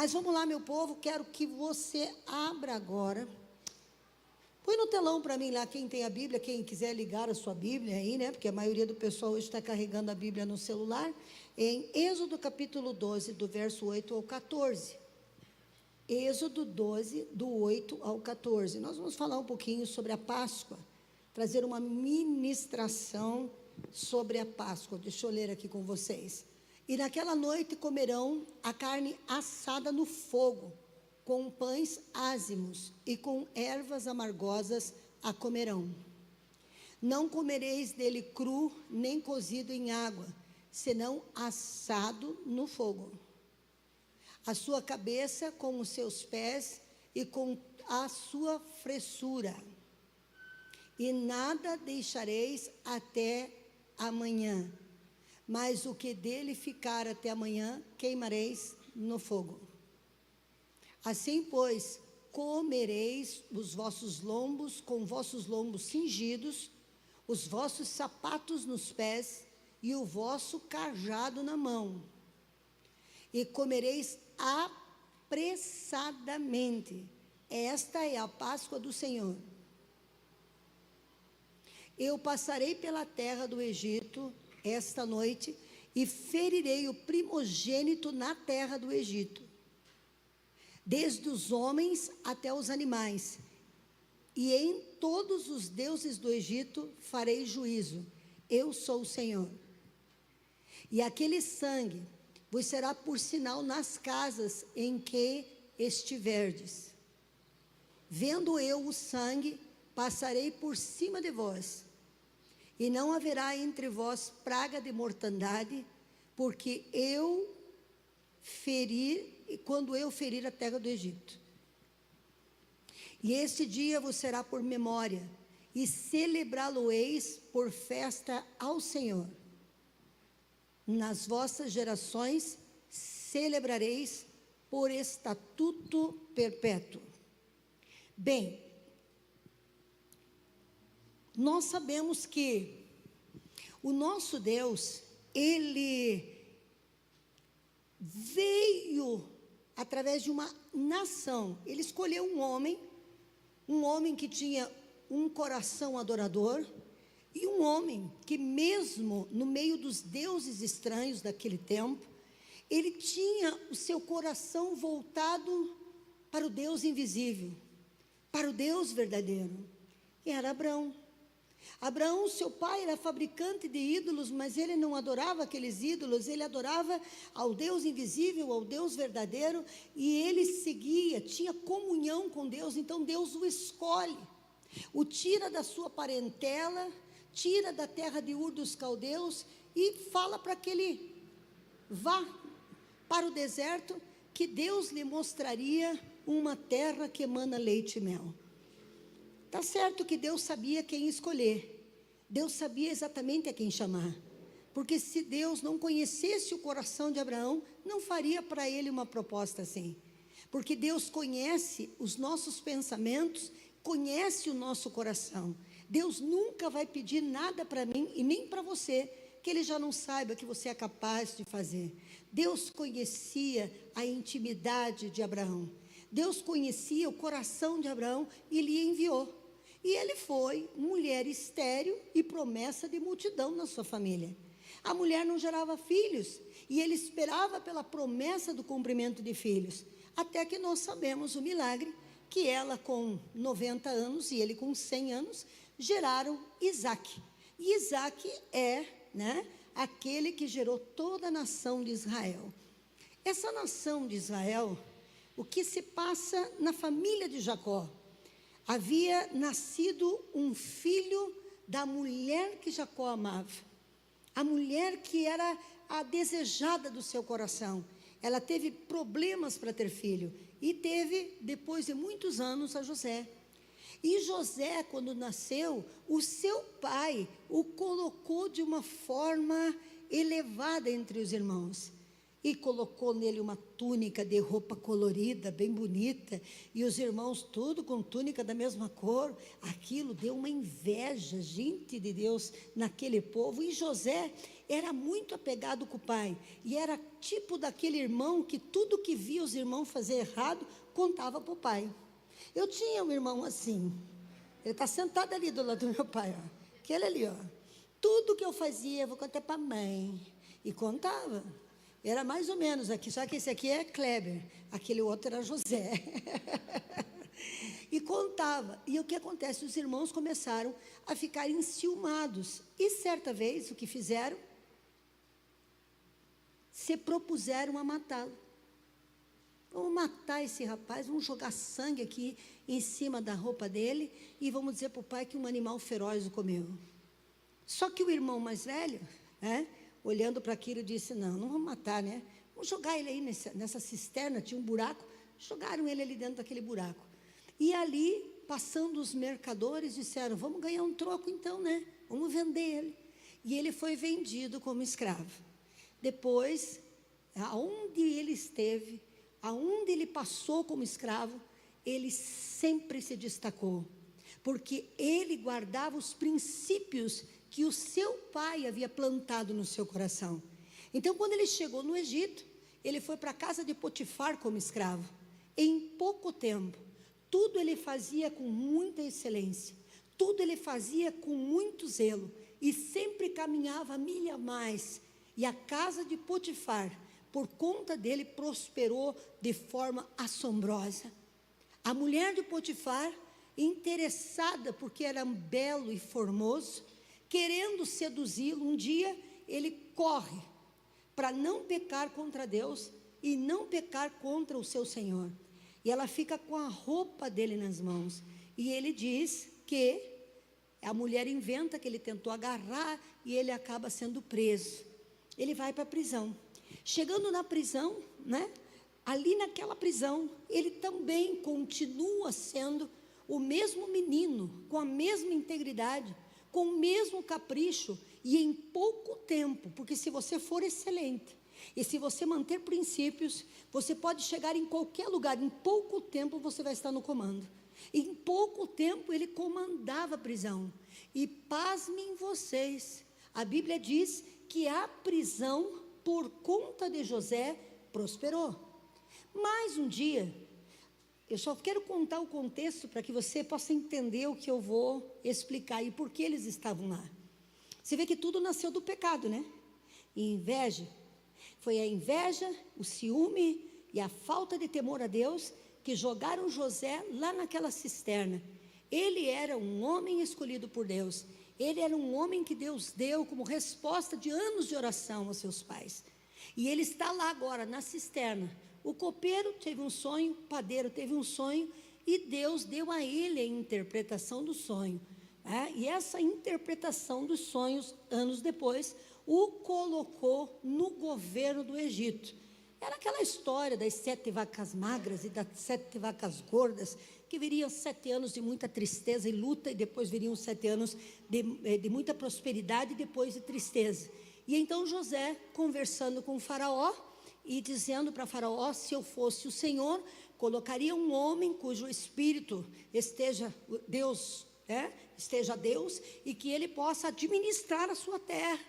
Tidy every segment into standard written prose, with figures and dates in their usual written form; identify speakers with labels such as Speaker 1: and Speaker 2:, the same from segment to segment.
Speaker 1: Mas vamos lá, meu povo, quero que você abra agora. Põe no telão para mim lá, quem tem a Bíblia, quem quiser ligar a sua Bíblia aí, né? Porque a maioria do pessoal hoje está carregando a Bíblia no celular. Em Êxodo capítulo 12, do verso 8 ao 14. Êxodo 12, do 8 ao 14. Nós vamos falar um pouquinho sobre a Páscoa. Trazer uma ministração sobre a Páscoa. Deixa eu ler aqui com vocês. E naquela noite comerão a carne assada no fogo, com pães ázimos e com ervas amargosas a comerão. Não comereis dele cru, nem cozido em água, senão assado no fogo. A sua cabeça com os seus pés e com a sua fressura. E nada deixareis até amanhã. Mas o que dele ficar até amanhã, queimareis no fogo. Assim, pois, comereis os vossos lombos com vossos lombos cingidos, os vossos sapatos nos pés e o vosso cajado na mão. E comereis apressadamente. Esta é a Páscoa do Senhor. Eu passarei pela terra do Egito esta noite e ferirei o primogênito na terra do Egito, desde os homens até os animais, e em todos os deuses do Egito farei juízo. Eu sou o Senhor. E aquele sangue vos será por sinal nas casas em que estiverdes. Vendo eu o sangue, passarei por cima de vós, e não haverá entre vós praga de mortandade, porque quando eu ferir a terra do Egito. E este dia vos será por memória, e celebrá-lo-eis por festa ao Senhor. Nas vossas gerações celebrareis por estatuto perpétuo. Bem, nós sabemos que o nosso Deus, Ele veio através de uma nação. Ele escolheu um homem que tinha um coração adorador, e um homem que mesmo no meio dos deuses estranhos daquele tempo, ele tinha o seu coração voltado para o Deus invisível, para o Deus verdadeiro, que era Abraão. Abraão, seu pai, era fabricante de ídolos, mas ele não adorava aqueles ídolos, ele adorava ao Deus invisível, ao Deus verdadeiro, e ele seguia, tinha comunhão com Deus. Então Deus o escolhe, o tira da sua parentela, tira da terra de Ur dos Caldeus, e fala para que ele vá para o deserto, que Deus lhe mostraria uma terra que emana leite e mel. Está certo que Deus sabia quem escolher, Deus sabia exatamente a quem chamar, porque se Deus não conhecesse o coração de Abraão, não faria para ele uma proposta assim, porque Deus conhece os nossos pensamentos, conhece o nosso coração. Deus nunca vai pedir nada para mim e nem para você, que Ele já não saiba que você é capaz de fazer. Deus conhecia a intimidade de Abraão, Deus conhecia o coração de Abraão e lhe enviou. E ele foi mulher estéril e promessa de multidão na sua família. A mulher não gerava filhos, e ele esperava pela promessa do cumprimento de filhos, até que nós sabemos o milagre, que ela com 90 anos e ele com 100 anos, geraram Isaque. E Isaque é, aquele que gerou toda a nação de Israel. Essa nação de Israel, o que se passa na família de Jacó? Havia nascido um filho da mulher que Jacó amava, a mulher que era a desejada do seu coração. Ela teve problemas para ter filho, e teve, depois de muitos anos, a José. E José, quando nasceu, o seu pai o colocou de uma forma elevada entre os irmãos. e colocou nele uma túnica de roupa colorida, bem bonita, e os irmãos tudo com túnica da mesma cor. Aquilo deu uma inveja, gente de Deus, naquele povo. E José era muito apegado com o pai, e era tipo daquele irmão que tudo que via os irmãos fazer errado, contava para o pai. Eu tinha um irmão assim, ele está sentado ali do lado do meu pai, ó, aquele ali, ó. Tudo que eu fazia, eu vou contar para a mãe, e contava. Era mais ou menos aqui, só que esse aqui é Kleber, aquele outro era José. E contava. E o que acontece? Os irmãos começaram a ficar enciumados. E certa vez, o que fizeram? Se propuseram a matá-lo. Vamos matar esse rapaz, vamos jogar sangue aqui em cima da roupa dele e vamos dizer para o pai que um animal feroz o comeu. Só que o irmão mais velho, olhando para aquilo, disse: não vamos matar, né? Vamos jogar ele aí nessa cisterna, tinha um buraco, jogaram ele ali dentro daquele buraco. E ali, passando os mercadores, disseram: vamos ganhar um troco então, né? Vamos vender ele. E ele foi vendido como escravo. Depois, aonde ele esteve, aonde ele passou como escravo, ele sempre se destacou, porque ele guardava os princípios que o seu pai havia plantado no seu coração. Então, quando ele chegou no Egito, ele foi para a casa de Potifar como escravo. Em pouco tempo, tudo ele fazia com muita excelência, tudo ele fazia com muito zelo, e sempre caminhava milha a mais, e a casa de Potifar, por conta dele, prosperou de forma assombrosa. A mulher de Potifar, interessada porque era belo e formoso, querendo seduzi-lo, um dia ele corre para não pecar contra Deus e não pecar contra o seu Senhor. E ela fica com a roupa dele nas mãos. E ele diz que a mulher inventa que ele tentou agarrar e ele acaba sendo preso. Ele vai para a prisão. Chegando na prisão, ali naquela prisão, ele também continua sendo o mesmo menino, com a mesma integridade, com o mesmo capricho, e em pouco tempo, porque se você for excelente, e se você manter princípios, você pode chegar em qualquer lugar, em pouco tempo você vai estar no comando. Em pouco tempo ele comandava a prisão, e pasmem vocês, a Bíblia diz que a prisão, por conta de José, prosperou. Mas um dia, eu só quero contar o contexto para que você possa entender o que eu vou explicar e por que eles estavam lá. Você vê que tudo nasceu do pecado, né? E inveja. Foi a inveja, o ciúme e a falta de temor a Deus que jogaram José lá naquela cisterna. Ele era um homem escolhido por Deus. Ele era um homem que Deus deu como resposta de anos de oração aos seus pais. E ele está lá agora, na cisterna. O copeiro teve um sonho, o padeiro teve um sonho, e Deus deu a ele a interpretação do sonho. E essa interpretação dos sonhos, anos depois, o colocou no governo do Egito. Era aquela história das 7 vacas magras e das 7 vacas gordas, que viriam 7 anos de muita tristeza e luta, e depois viriam 7 anos de muita prosperidade e depois de tristeza. E então José, conversando com o faraó, e dizendo para faraó: se eu fosse o Senhor, colocaria um homem cujo espírito esteja Deus, e que ele possa administrar a sua terra,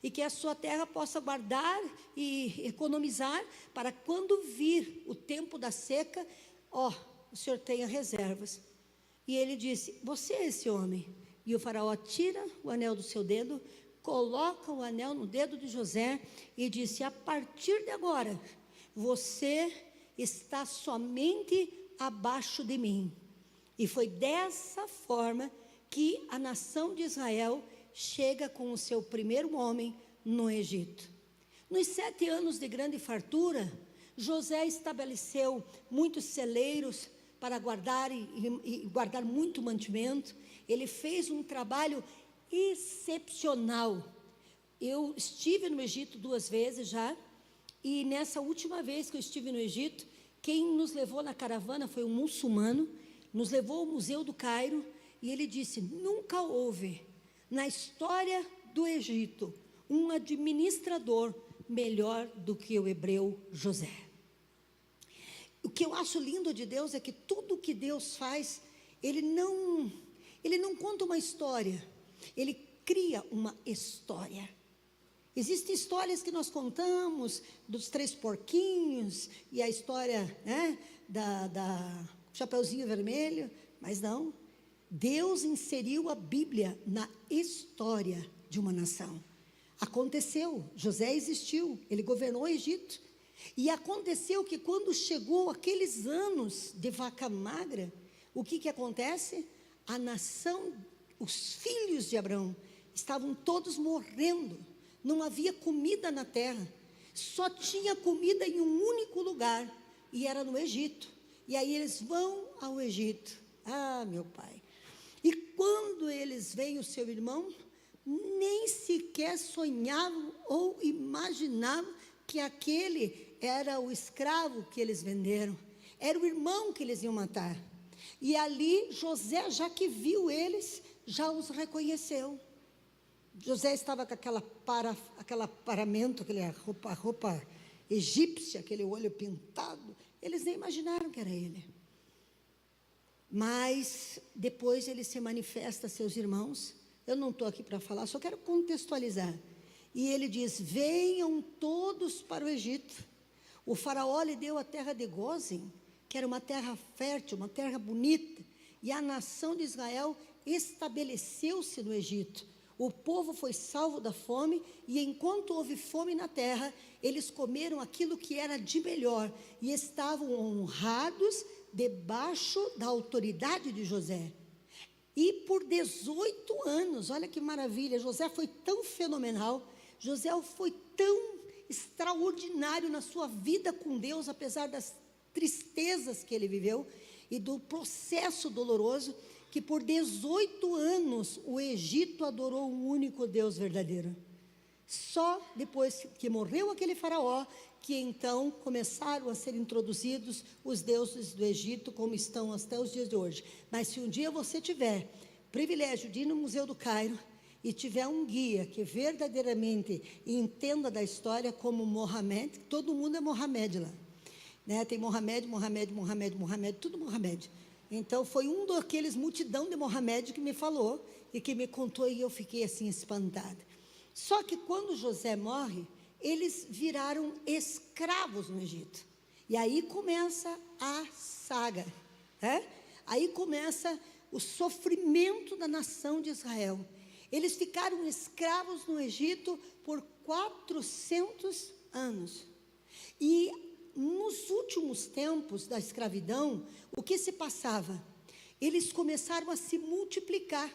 Speaker 1: e que a sua terra possa guardar e economizar, para quando vir o tempo da seca, o Senhor tenha reservas. E ele disse: você é esse homem. E o faraó tira o anel do seu dedo, coloca o anel no dedo de José e disse: a partir de agora, você está somente abaixo de mim. E foi dessa forma que a nação de Israel chega com o seu primeiro homem no Egito. Nos 7 anos de grande fartura, José estabeleceu muitos celeiros para guardar e guardar muito mantimento. Ele fez um trabalho excepcional. Eu estive no Egito 2 vezes já, e nessa última vez que eu estive no Egito, quem nos levou na caravana foi um muçulmano, nos levou ao Museu do Cairo, e ele disse: nunca houve na história do Egito um administrador melhor do que o hebreu José. O que eu acho lindo de Deus é que tudo que Deus faz, Ele não conta uma história, Ele cria uma história. Existem histórias que nós contamos, dos 3 porquinhos, e a história, né, da Chapeuzinho Vermelho, mas não. Deus inseriu a Bíblia na história de uma nação. Aconteceu, José existiu, ele governou o Egito. E aconteceu que quando chegou aqueles anos de vaca magra, o que acontece? A nação, os filhos de Abraão, estavam todos morrendo. Não havia comida na terra. Só tinha comida em um único lugar, e era no Egito. E aí eles vão ao Egito. Ah, meu pai. E quando eles veem o seu irmão, nem sequer sonhavam ou imaginavam que aquele era o escravo que eles venderam, era o irmão que eles iam matar. E ali José, já que viu eles, já os reconheceu. José estava com aquela paramento, aquela roupa egípcia, aquele olho pintado. Eles nem imaginaram que era ele. Mas depois ele se manifesta a seus irmãos. Eu não estou aqui para falar, só quero contextualizar. E ele diz: venham todos para o Egito. O faraó lhe deu a terra de Gósen, que era uma terra fértil, uma terra bonita. E a nação de Israel estabeleceu-se no Egito. O povo foi salvo da fome, e enquanto houve fome na terra, eles comeram aquilo que era de melhor, e estavam honrados debaixo da autoridade de José. E por 18 anos, olha que maravilha, José foi tão fenomenal, José foi tão extraordinário na sua vida com Deus, apesar das tristezas que ele viveu, e do processo doloroso, que por 18 anos o Egito adorou um único Deus verdadeiro. Só depois que morreu aquele faraó, que então começaram a ser introduzidos os deuses do Egito, como estão até os dias de hoje. Mas se um dia você tiver privilégio de ir no Museu do Cairo, e tiver um guia que verdadeiramente entenda da história como Mohamed, todo mundo é Mohamed lá, né? Tem Mohamed, tudo Mohamed. Então foi um daqueles multidão de Mohamed que me falou e que me contou, e eu fiquei assim espantada. Só que quando José morre, eles viraram escravos no Egito. E aí começa a saga, né? Aí começa o sofrimento da nação de Israel. Eles ficaram escravos no Egito por 400 anos. E nos últimos tempos da escravidão, o que se passava? Eles começaram a se multiplicar.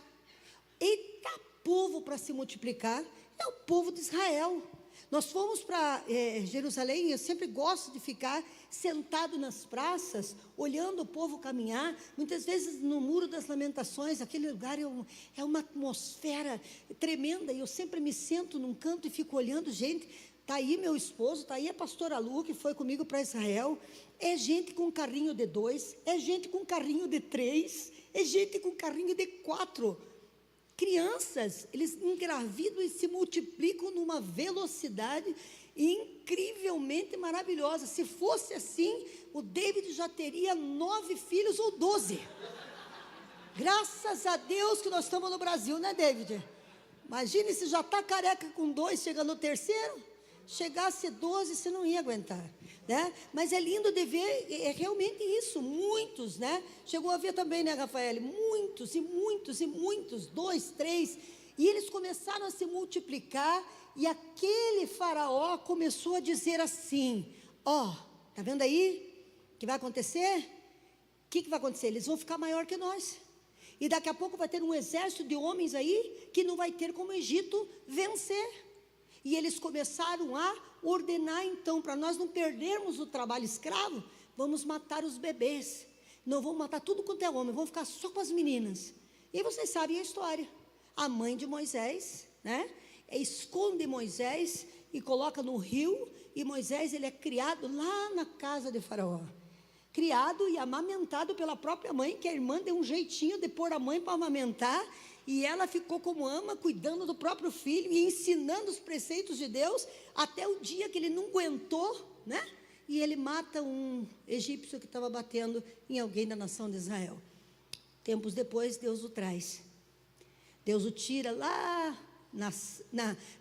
Speaker 1: Eita, povo para se multiplicar é o povo de Israel. Nós fomos para Jerusalém, eu sempre gosto de ficar sentado nas praças, olhando o povo caminhar, muitas vezes no Muro das Lamentações, aquele lugar é uma atmosfera tremenda, e eu sempre me sento num canto e fico olhando, gente, está aí meu esposo, está aí a pastora Lu, que foi comigo para Israel, é gente com carrinho de 2, é gente com carrinho de 3, é gente com carrinho de 4, crianças, eles engravidam e se multiplicam numa velocidade incrivelmente maravilhosa. Se fosse assim, o David já teria 9 filhos ou 12. Graças a Deus que nós estamos no Brasil, né, David? Imagine se já está careca com 2, chega no terceiro, chegasse 12, você não ia aguentar, né? Mas é lindo de ver, é realmente isso, muitos, né? Chegou a ver também, né, Rafael? Muitos, 2, 3, e eles começaram a se multiplicar, e aquele faraó começou a dizer assim: ó, tá vendo aí o que vai acontecer? O que vai acontecer? Eles vão ficar maior que nós, e daqui a pouco vai ter um exército de homens aí, que não vai ter como o Egito vencer. E eles começaram a ordenar, então, para nós não perdermos o trabalho escravo, vamos matar os bebês, não vamos matar tudo quanto é homem, vamos ficar só com as meninas. E vocês sabem a história, a mãe de Moisés, né, esconde Moisés e coloca no rio, e Moisés, ele é criado lá na casa de Faraó. criado e amamentado pela própria mãe, que a irmã deu um jeitinho de pôr a mãe para amamentar, e ela ficou como ama, cuidando do próprio filho e ensinando os preceitos de Deus, até o dia que ele não aguentou, né? E ele mata um egípcio que estava batendo em alguém da nação de Israel. Tempos depois, Deus o traz. Deus o tira lá,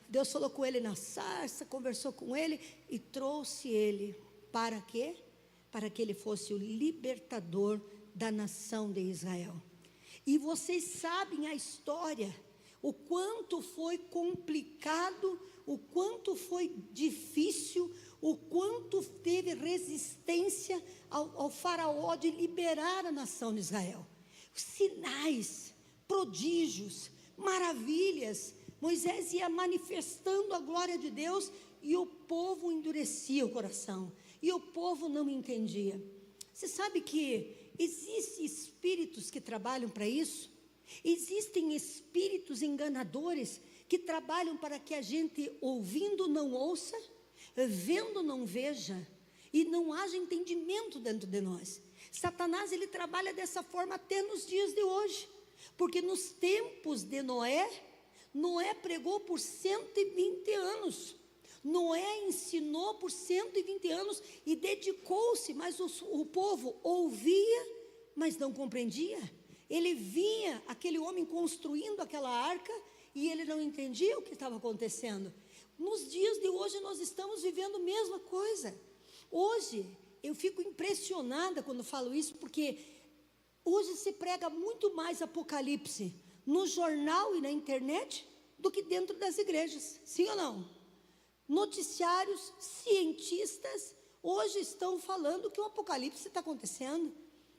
Speaker 1: Deus falou com ele na sarça, conversou com ele e trouxe ele. Para quê? Para que ele fosse o libertador da nação de Israel. E vocês sabem a história, o quanto foi complicado, o quanto foi difícil, o quanto teve resistência ao faraó de liberar a nação de Israel. Sinais, prodígios, maravilhas. Moisés ia manifestando a glória de Deus e o povo endurecia o coração. E o povo não entendia. Você sabe que existem espíritos que trabalham para isso? Existem espíritos enganadores que trabalham para que a gente, ouvindo, não ouça, vendo, não veja, e não haja entendimento dentro de nós. Satanás, ele trabalha dessa forma até nos dias de hoje, porque nos tempos de Noé pregou por 120 anos, Noé ensinou por 120 anos e dedicou-se, mas o povo ouvia, mas não compreendia. Ele vinha, aquele homem construindo aquela arca, e ele não entendia o que estava acontecendo. Nos dias de hoje nós estamos vivendo a mesma coisa. Hoje eu fico impressionada quando falo isso, porque hoje se prega muito mais Apocalipse no jornal e na internet do que dentro das igrejas, sim ou não? Noticiários, cientistas, hoje estão falando que o Apocalipse está acontecendo,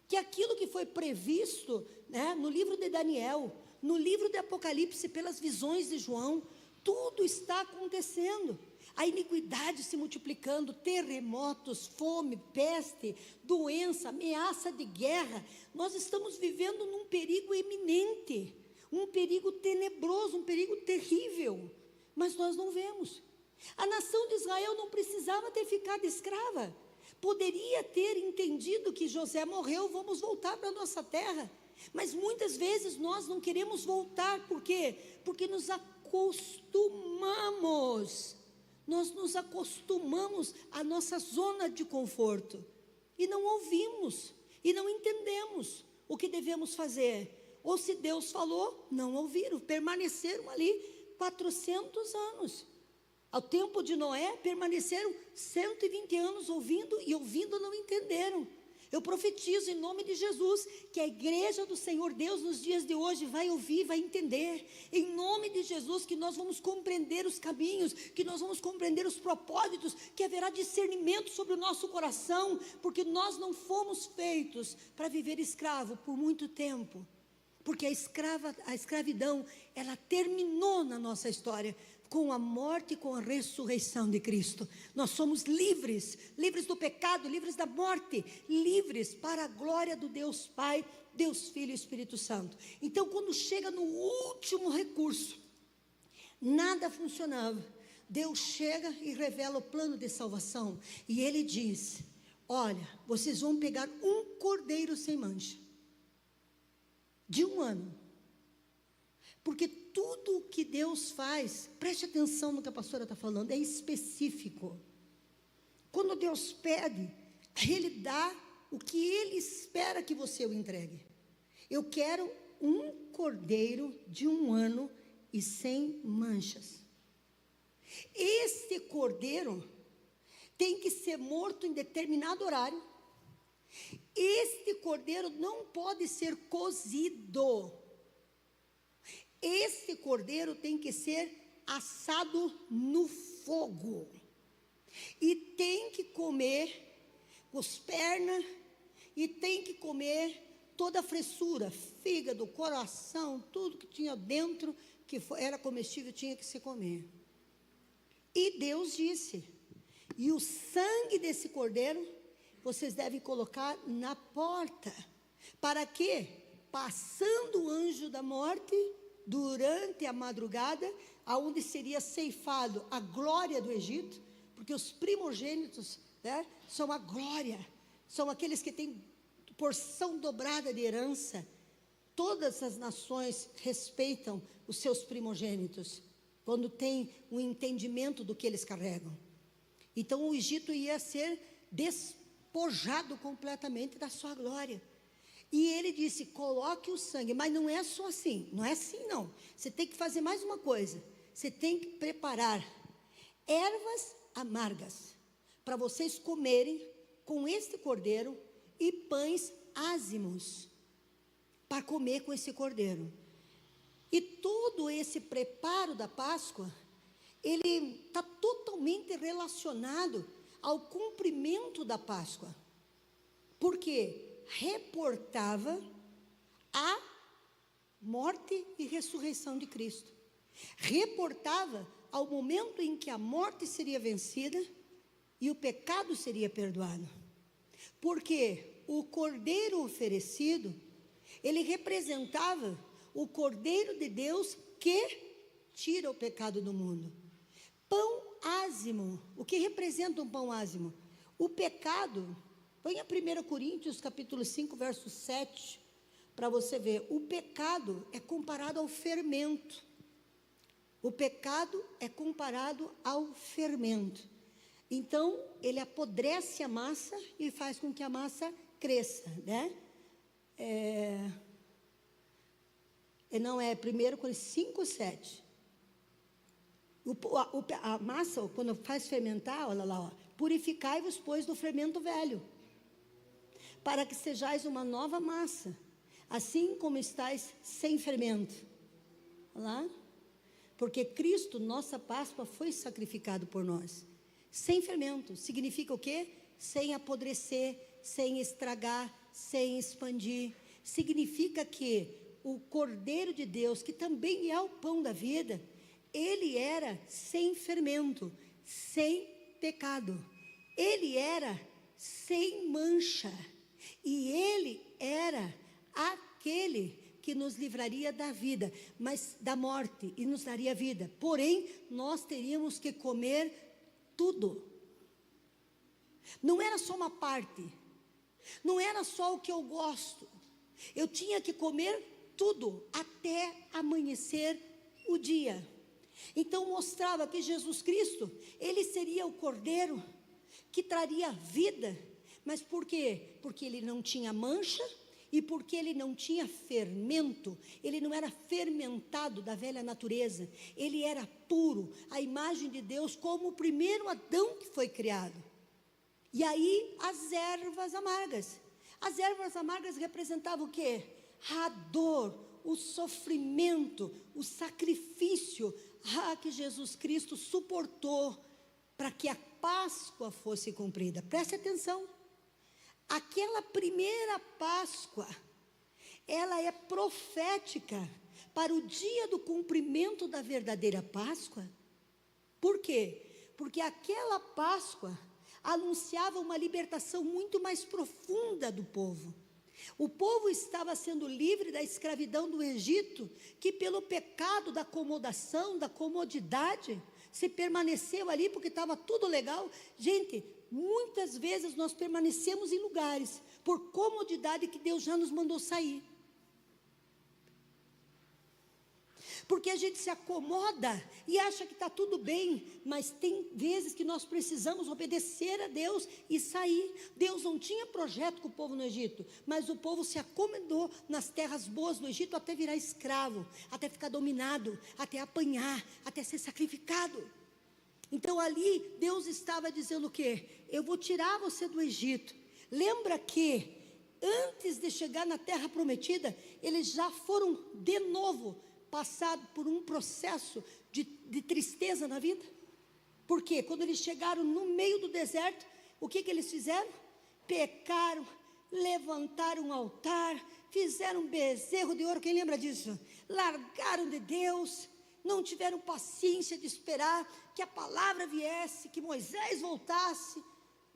Speaker 1: que aquilo que foi previsto, né, no livro de Daniel, no livro de Apocalipse, pelas visões de João, tudo está acontecendo. A iniquidade se multiplicando, terremotos, fome, peste, doença, ameaça de guerra. Nós estamos vivendo num perigo iminente, um perigo tenebroso, um perigo terrível, mas nós não vemos. A nação de Israel não precisava ter ficado escrava, poderia ter entendido que José morreu, vamos voltar para a nossa terra, mas muitas vezes nós não queremos voltar. Por quê? Porque nos acostumamos à nossa zona de conforto, e não ouvimos, e não entendemos o que devemos fazer. Ou se Deus falou, não ouviram, permaneceram ali 400 anos. Ao tempo de Noé, permaneceram 120 anos ouvindo, e ouvindo não entenderam. Eu profetizo em nome de Jesus, que a igreja do Senhor Deus nos dias de hoje vai ouvir, vai entender, em nome de Jesus, que nós vamos compreender os caminhos, que nós vamos compreender os propósitos, que haverá discernimento sobre o nosso coração, porque nós não fomos feitos para viver escravo por muito tempo, porque a escravidão, ela terminou na nossa história, com a morte e com a ressurreição de Cristo. Nós somos livres, livres do pecado, livres da morte, livres para a glória do Deus Pai, Deus Filho e Espírito Santo. Então, quando chega no último recurso, nada funcionava, Deus chega e revela o plano de salvação, e Ele diz: olha, vocês vão pegar um cordeiro sem mancha, de 1 ano, porque tudo que Deus faz, preste atenção no que a pastora está falando, é específico. Quando Deus pede, Ele dá o que Ele espera que você o entregue. Eu quero um cordeiro de 1 ano e sem manchas. Este cordeiro tem que ser morto em determinado horário. Este cordeiro não pode ser cozido. Esse cordeiro tem que ser assado no fogo, e tem que comer os pernas, e tem que comer toda a fressura, fígado, coração, tudo que tinha dentro, que era comestível, tinha que se comer. E Deus disse: e o sangue desse cordeiro, vocês devem colocar na porta, para que, passando o anjo da morte, durante a madrugada, aonde seria ceifado a glória do Egito, porque os primogênitos, né, são a glória, são aqueles que têm porção dobrada de herança. Todas as nações respeitam os seus primogênitos, quando tem um entendimento do que eles carregam. Então o Egito ia ser despojado completamente da sua glória. E ele disse, coloque o sangue, mas não é só assim, não é assim não. Você tem que fazer mais uma coisa, você tem que preparar ervas amargas, para vocês comerem com este cordeiro, e pães ázimos, para comer com esse cordeiro. E todo esse preparo da Páscoa, ele está totalmente relacionado ao cumprimento da Páscoa, porque reportava a morte e ressurreição de Cristo, reportava ao momento em que a morte seria vencida e o pecado seria perdoado, porque o cordeiro oferecido, ele representava o Cordeiro de Deus que tira o pecado do mundo. Pão ázimo, o que representa um pão ázimo? O pecado, põe a 1 Coríntios capítulo 5, verso 7, para você ver, o pecado é comparado ao fermento. O pecado é comparado ao fermento. Então, ele apodrece a massa e faz com que a massa cresça, né? Não é 1 Coríntios 5, 7. A massa, quando faz fermentar, olha lá, purificai-vos, pois, do fermento velho, para que sejais uma nova massa, assim como estáis sem fermento. Olha lá. Porque Cristo, nossa Páscoa, foi sacrificado por nós. Sem fermento, significa o quê? Sem apodrecer, sem estragar, sem expandir. Significa que o Cordeiro de Deus, que também é o pão da vida, ele era sem fermento, sem pecado. Ele era sem mancha. E ele era aquele que nos livraria da vida, mas da morte, e nos daria vida. Porém, nós teríamos que comer tudo. Não era só uma parte, não era só o que eu gosto. Eu tinha que comer tudo até amanhecer o dia. Então mostrava que Jesus Cristo, ele seria o Cordeiro que traria vida. Mas por quê? Porque ele não tinha mancha e porque ele não tinha fermento. Ele não era fermentado da velha natureza. Ele era puro, a imagem de Deus, como o primeiro Adão que foi criado. E aí as ervas amargas. As ervas amargas representavam o quê? A dor, o sofrimento, o sacrifício que Jesus Cristo suportou para que a Páscoa fosse cumprida. Preste atenção, aquela primeira Páscoa, ela é profética para o dia do cumprimento da verdadeira Páscoa. Por quê? Porque aquela Páscoa anunciava uma libertação muito mais profunda do povo. O povo estava sendo livre da escravidão do Egito, que pelo pecado da acomodação, da comodidade, se permaneceu ali porque estava tudo legal. Gente, muitas vezes nós permanecemos em lugares por comodidade que Deus já nos mandou sair. Porque a gente se acomoda e acha que está tudo bem, mas tem vezes que nós precisamos obedecer a Deus e sair. Deus não tinha projeto com o povo no Egito, mas o povo se acomodou nas terras boas do Egito até virar escravo, até ficar dominado, até apanhar, até ser sacrificado. Então ali Deus estava dizendo o quê? Eu vou tirar você do Egito. Lembra que antes de chegar na terra prometida, eles já foram de novo passado por um processo de tristeza na vida. Porque quando eles chegaram no meio do deserto, o que eles fizeram? Pecaram, levantaram um altar, fizeram um bezerro de ouro. Quem lembra disso? Largaram de Deus, não tiveram paciência de esperar que a palavra viesse, que Moisés voltasse.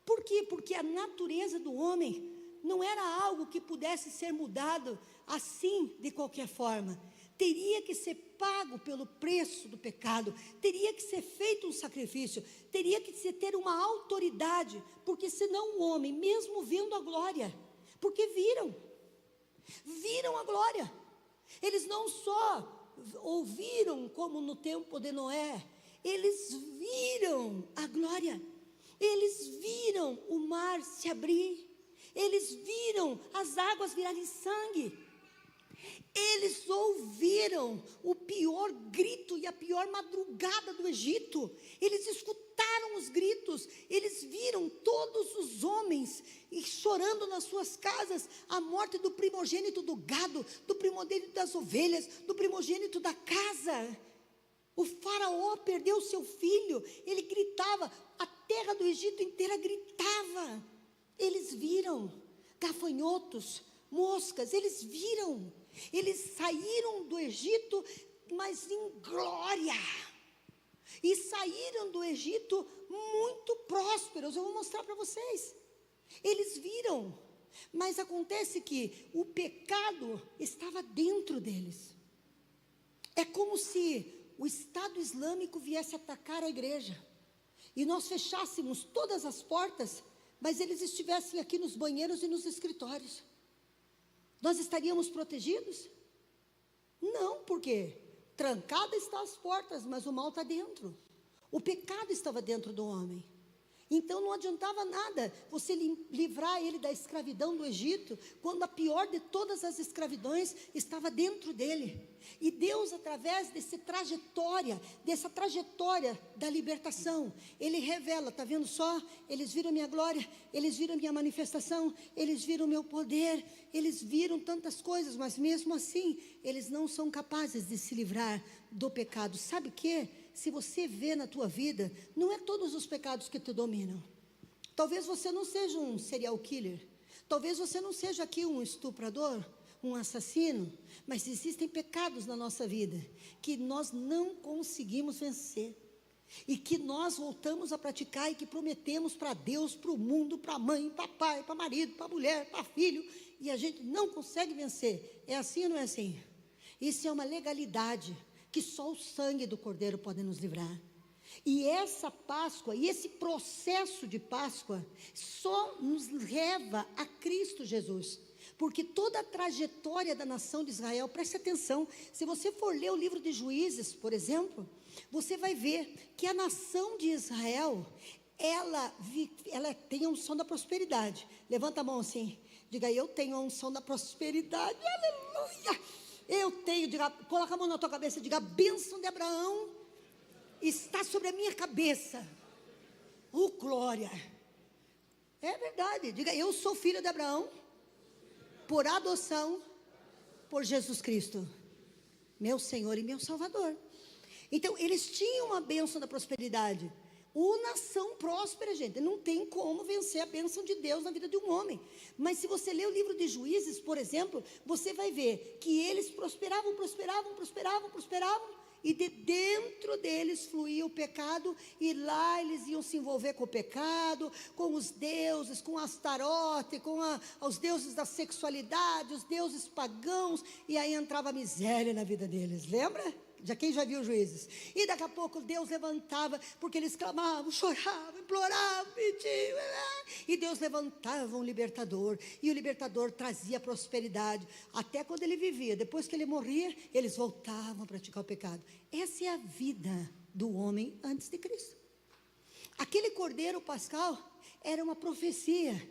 Speaker 1: Por quê? Porque a natureza do homem não era algo que pudesse ser mudado assim de qualquer forma. teria que ser pago pelo preço do pecado, teria que ser feito um sacrifício, teria que se ter uma autoridade, porque senão o homem, mesmo vendo a glória, porque viram a glória, eles não só ouviram como no tempo de Noé, eles viram a glória, eles viram o mar se abrir, eles viram as águas virarem sangue, eles ouviram o pior grito e a pior madrugada do Egito, eles escutaram os gritos, eles viram todos os homens e chorando nas suas casas a morte do primogênito do gado, do primogênito das ovelhas, do primogênito da casa. O faraó perdeu seu filho, ele gritava, a terra do Egito inteira gritava. Eles viram gafanhotos, moscas, eles viram. Eles saíram do Egito, mas em glória. E saíram do Egito muito prósperos. Eu vou mostrar para vocês. Eles viram, mas acontece que o pecado estava dentro deles. É como se o Estado Islâmico viesse atacar a igreja e nós fechássemos todas as portas, mas eles estivessem aqui nos banheiros e nos escritórios. Nós estaríamos protegidos? Não, porque trancada estão as portas, mas o mal está dentro. O pecado estava dentro do homem. Então não adiantava nada você livrar ele da escravidão do Egito, quando a pior de todas as escravidões estava dentro dele. E Deus, através dessa trajetória da libertação, Ele revela, está vendo só? Eles viram a minha glória, eles viram a minha manifestação, eles viram o meu poder, eles viram tantas coisas, mas mesmo assim, eles não são capazes de se livrar do pecado. Sabe o que? Se você vê na tua vida, não é todos os pecados que te dominam. Talvez você não seja um serial killer, talvez você não seja aqui um estuprador, um assassino, mas existem pecados na nossa vida que nós não conseguimos vencer e que nós voltamos a praticar e que prometemos para Deus, para o mundo, para a mãe, para pai, para marido, para mulher, para filho, e a gente não consegue vencer. É assim ou não é assim? Isso é uma legalidade que só o sangue do Cordeiro pode nos livrar. E essa Páscoa, e esse processo de Páscoa, só nos leva a Cristo Jesus. Porque toda a trajetória da nação de Israel, preste atenção, se você for ler o livro de Juízes, por exemplo, você vai ver que a nação de Israel, ela tem a unção da prosperidade. Levanta a mão assim, diga, eu tenho a unção da prosperidade, aleluia. Eu tenho, diga, coloca a mão na tua cabeça, diga, a bênção de Abraão está sobre a minha cabeça. Glória. É verdade, diga, eu sou filho de Abraão, por adoção, por Jesus Cristo, meu Senhor e meu Salvador. Então, eles tinham a bênção da prosperidade. Nação próspera, gente, não tem como vencer a bênção de Deus na vida de um homem. Mas se você ler o livro de Juízes, por exemplo, você vai ver que eles prosperavam, e de dentro deles fluía o pecado, e lá eles iam se envolver com o pecado, com os deuses, com Astarote, com os deuses da sexualidade, os deuses pagãos, e aí entrava a miséria na vida deles, lembra? Quem já viu Juízes? E daqui a pouco Deus levantava, porque eles clamavam, choravam, imploravam, pediam, e Deus levantava um libertador, e o libertador trazia prosperidade, até quando ele vivia. Depois que ele morria, eles voltavam a praticar o pecado. Essa é a vida do homem antes de Cristo. Aquele cordeiro pascal era uma profecia,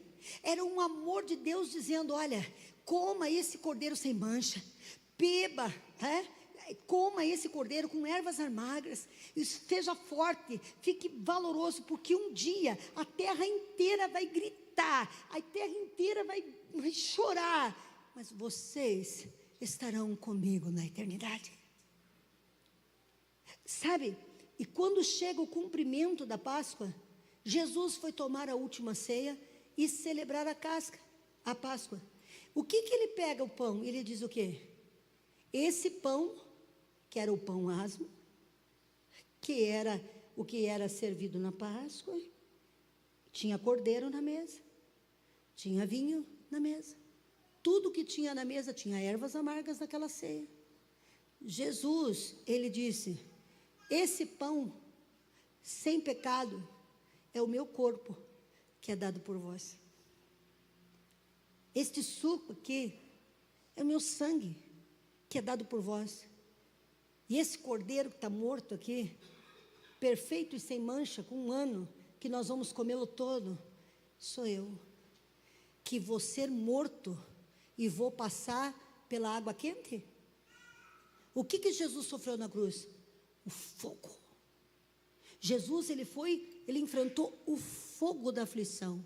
Speaker 1: era um amor de Deus dizendo, olha, coma esse cordeiro sem mancha, beba, coma esse cordeiro com ervas amargas, esteja forte, fique valoroso, porque um dia a terra inteira vai gritar, a terra inteira vai chorar, mas vocês estarão comigo na eternidade. Sabe, e quando chega o cumprimento da Páscoa, Jesus foi tomar a última ceia e celebrar a Páscoa. O que ele pega o pão? Ele diz o quê? Esse pão, que era o pão asmo, que era o que era servido na Páscoa, tinha cordeiro na mesa, tinha vinho na mesa, tudo que tinha na mesa, tinha ervas amargas naquela ceia, Jesus, ele disse: esse pão sem pecado é o meu corpo que é dado por vós. Este suco aqui é o meu sangue que é dado por vós. E esse cordeiro que está morto aqui, perfeito e sem mancha, com 1 ano, que nós vamos comê-lo todo, sou eu, que vou ser morto e vou passar pela água quente. O que Jesus sofreu na cruz? O fogo. Jesus, ele enfrentou o fogo da aflição.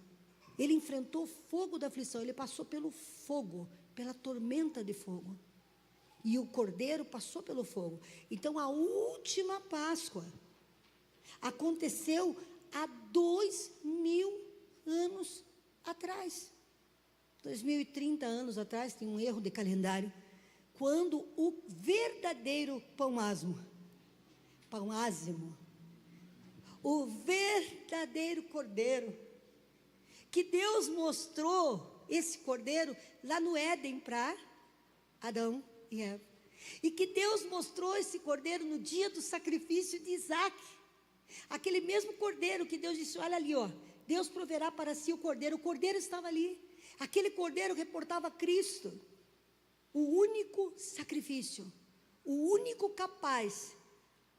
Speaker 1: Ele enfrentou o fogo da aflição, ele passou pelo fogo, pela tormenta de fogo. E o cordeiro passou pelo fogo. Então, a última Páscoa aconteceu há 2000 anos atrás. 2030 anos atrás, tem um erro de calendário, quando o verdadeiro pão ázimo, o verdadeiro cordeiro, que Deus mostrou esse cordeiro lá no Éden para Adão e Eva, e que Deus mostrou esse cordeiro no dia do sacrifício de Isaac, aquele mesmo cordeiro que Deus disse: olha ali, ó, Deus proverá para si o cordeiro estava ali, aquele cordeiro reportava Cristo, o único sacrifício, o único capaz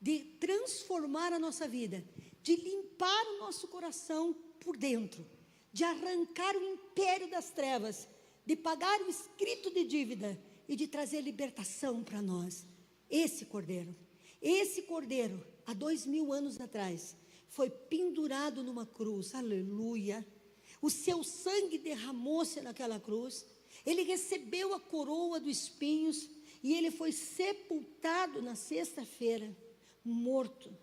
Speaker 1: de transformar a nossa vida, de limpar o nosso coração por dentro, de arrancar o império das trevas, de pagar o escrito de dívida e de trazer libertação para nós. Esse cordeiro, há 2000 anos atrás, foi pendurado numa cruz, aleluia. O seu sangue derramou-se naquela cruz, ele recebeu a coroa dos espinhos, e ele foi sepultado na sexta-feira, morto.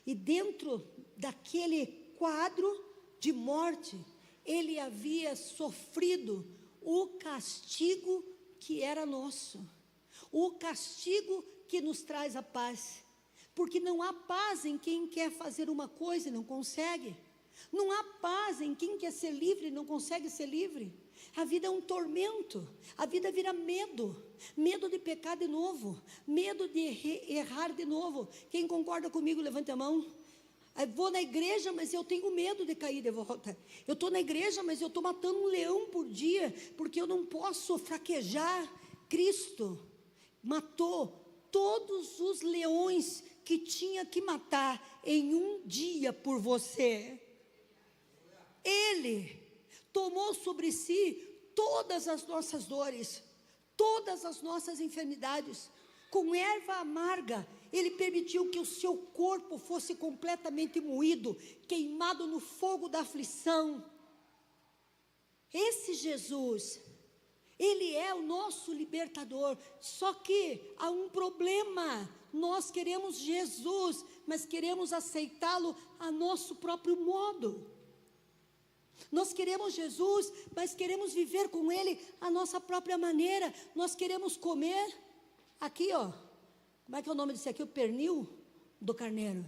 Speaker 1: E dentro daquele quadro de morte, ele havia sofrido o castigo que era nosso, o castigo que nos traz a paz, porque não há paz em quem quer fazer uma coisa e não consegue, não há paz em quem quer ser livre e não consegue ser livre. A vida é um tormento, a vida vira medo de pecar de novo, medo de errar de novo. Quem concorda comigo, levante a mão. Eu vou na igreja, mas eu tenho medo de cair de volta. Eu estou na igreja, mas eu estou matando um leão por dia, porque eu não posso fraquejar. Cristo matou todos os leões que tinha que matar em um dia por você. Ele tomou sobre si todas as nossas dores, todas as nossas enfermidades. Com erva amarga, ele permitiu que o seu corpo fosse completamente moído, queimado no fogo da aflição. Esse Jesus, ele é o nosso libertador. Só que há um problema: nós queremos Jesus, mas queremos aceitá-lo a nosso próprio modo. Nós queremos Jesus, mas queremos viver com Ele a nossa própria maneira. Nós queremos comer, aqui ó, como é que é o nome disso aqui? O pernil do carneiro.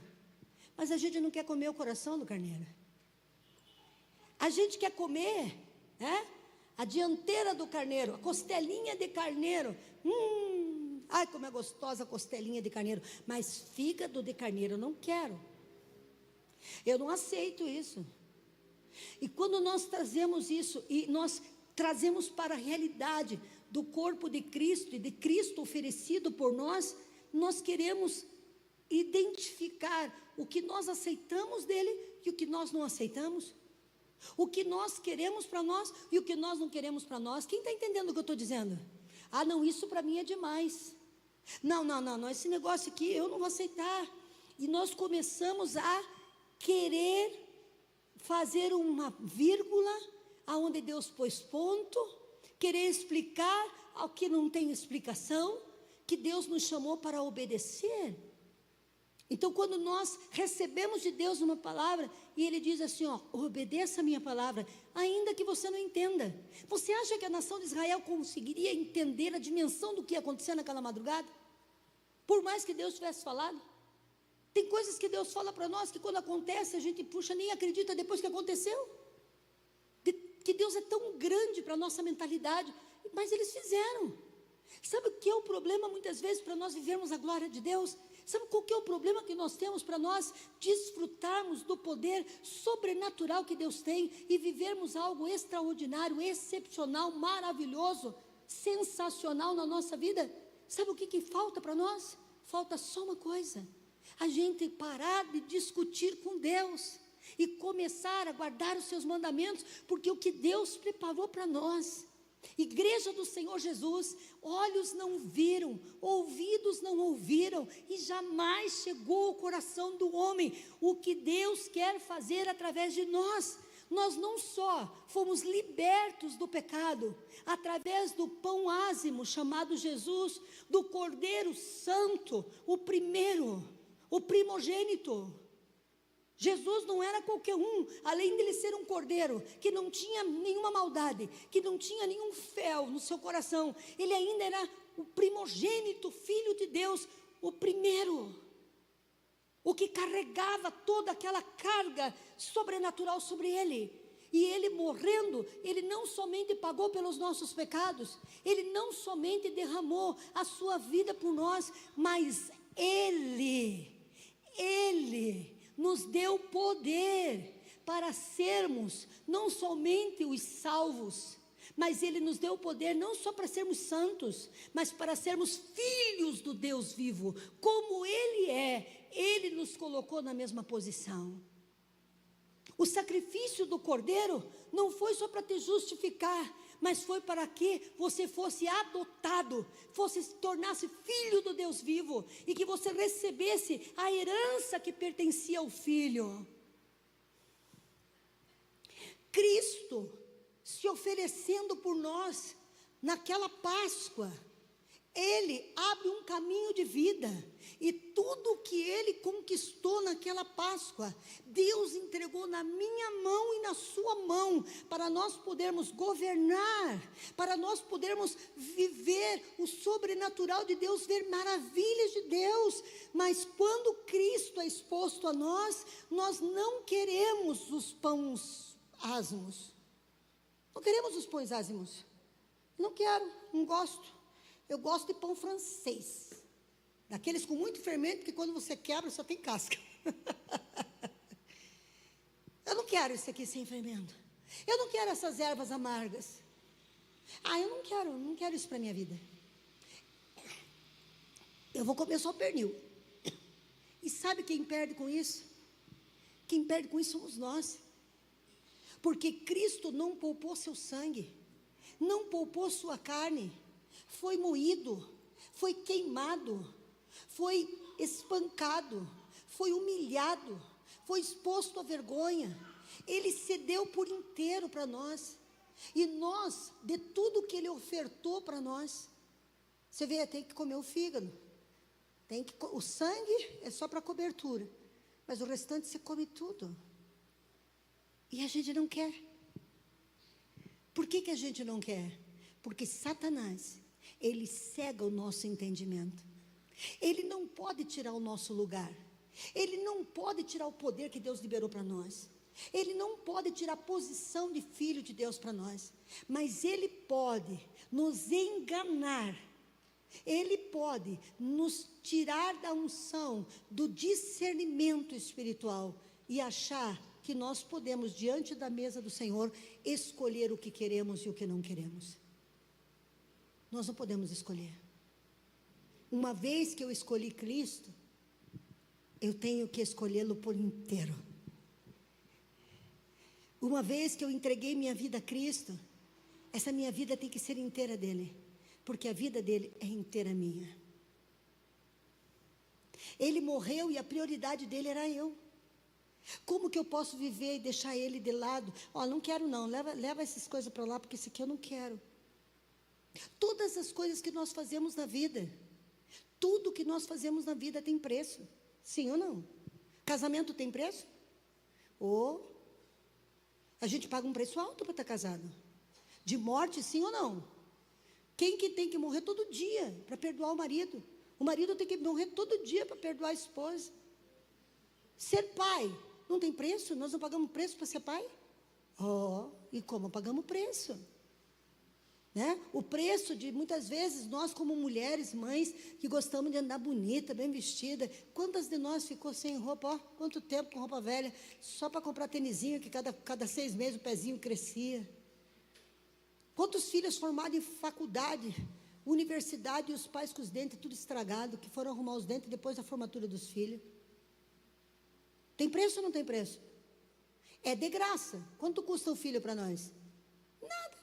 Speaker 1: Mas a gente não quer comer o coração do carneiro. A gente quer comer, a dianteira do carneiro, a costelinha de carneiro. Ai, como é gostosa a costelinha de carneiro. Mas fígado de carneiro eu não quero. Eu não aceito isso. E quando nós trazemos isso, e nós trazemos para a realidade do corpo de Cristo, e de Cristo oferecido por nós, nós queremos identificar o que nós aceitamos dele e o que nós não aceitamos, o que nós queremos para nós e o que nós não queremos para nós. Quem está entendendo o que eu estou dizendo? Ah, não, isso para mim é demais. Não, esse negócio aqui eu não vou aceitar. E nós começamos a querer fazer uma vírgula aonde Deus pôs ponto, querer explicar ao que não tem explicação, que Deus nos chamou para obedecer. Então, quando nós recebemos de Deus uma palavra, e Ele diz assim, ó, obedeça a minha palavra, ainda que você não entenda. Você acha que a nação de Israel conseguiria entender a dimensão do que ia acontecer naquela madrugada? Por mais que Deus tivesse falado? Tem coisas que Deus fala para nós, que quando acontece, a gente, puxa, nem acredita depois que aconteceu. Que Deus é tão grande para a nossa mentalidade, mas eles fizeram. Sabe o que é o problema muitas vezes para nós vivermos a glória de Deus? Sabe qual que é o problema que nós temos para nós desfrutarmos do poder sobrenatural que Deus tem e vivermos algo extraordinário, excepcional, maravilhoso, sensacional na nossa vida? Sabe o que falta para nós? Falta só uma coisa: a gente parar de discutir com Deus e começar a guardar os seus mandamentos, porque o que Deus preparou para nós, igreja do Senhor Jesus, olhos não viram, ouvidos não ouviram, e jamais chegou ao coração do homem o que Deus quer fazer através de nós. Nós não só fomos libertos do pecado, através do pão ázimo chamado Jesus, do Cordeiro Santo, o primeiro, o primogênito. Jesus não era qualquer um, além dele ser um cordeiro, que não tinha nenhuma maldade, que não tinha nenhum fel no seu coração, ele ainda era o primogênito, filho de Deus, o primeiro, o que carregava toda aquela carga sobrenatural sobre ele. E ele morrendo, ele não somente pagou pelos nossos pecados, ele não somente derramou a sua vida por nós, mas ele nos deu poder para sermos não somente os salvos, mas ele nos deu poder não só para sermos santos, mas para sermos filhos do Deus vivo. Como ele é, ele nos colocou na mesma posição. O sacrifício do cordeiro não foi só para te justificar, mas foi para que você fosse adotado, se tornasse filho do Deus vivo, e que você recebesse a herança que pertencia ao Filho. Cristo se oferecendo por nós, naquela Páscoa, ele abre um caminho de vida, e tudo que ele conquistou naquela Páscoa, Deus entregou na minha mão e na sua mão, para nós podermos governar, para nós podermos viver o sobrenatural de Deus, ver maravilhas de Deus. Mas quando Cristo é exposto a nós, nós não queremos os pães ázimos, não queremos os pães ázimos, não quero, não gosto. Eu gosto de pão francês, daqueles com muito fermento, que quando você quebra só tem casca. Eu não quero isso aqui sem fermento. Eu não quero essas ervas amargas. Eu não quero isso para a minha vida. Eu vou comer só pernil. E sabe quem perde com isso? Quem perde com isso somos nós. Porque Cristo não poupou seu sangue, não poupou sua carne, foi moído, foi queimado, foi espancado, foi humilhado, foi exposto à vergonha. Ele cedeu por inteiro para nós, e nós, de tudo que ele ofertou para nós, você vê, tem que comer o fígado, o sangue é só para cobertura, mas o restante você come tudo, e a gente não quer. Por que a gente não quer? Porque Satanás, ele cega o nosso entendimento. Ele não pode tirar o nosso lugar. Ele não pode tirar o poder que Deus liberou para nós. Ele não pode tirar a posição de filho de Deus para nós. Mas ele pode nos enganar. Ele pode nos tirar da unção, do discernimento espiritual, e achar que nós podemos, diante da mesa do Senhor, escolher o que queremos e o que não queremos. Nós não podemos escolher. Uma vez que eu escolhi Cristo, eu tenho que escolhê-lo por inteiro. Uma vez que eu entreguei minha vida a Cristo, essa minha vida tem que ser inteira dele, porque a vida dele é inteira minha. Ele morreu e a prioridade dele era eu. Como que eu posso viver e deixar ele de lado? Não quero não, leva essas coisas para lá, porque isso aqui eu não quero. Todas as coisas que nós fazemos na vida, tudo que nós fazemos na vida tem preço, sim ou não? Casamento tem preço? A gente paga um preço alto para estar casado. De morte, sim ou não? Quem que tem que morrer todo dia para perdoar o marido? O marido tem que morrer todo dia para perdoar a esposa. Ser pai não tem preço? Nós não pagamos preço para ser pai? E como pagamos preço? né? O preço de, muitas vezes, nós como mulheres, mães, que gostamos de andar bonita, bem vestida, quantas de nós ficou sem roupa, ó, quanto tempo com roupa velha, só para comprar tênisinho, que cada 6 meses o pezinho crescia. Quantos filhos formados em faculdade, universidade, e os pais com os dentes tudo estragado, que foram arrumar os dentes depois da formatura dos filhos. Tem preço ou não tem preço? É de graça. Quanto custa um filho para nós? Nada.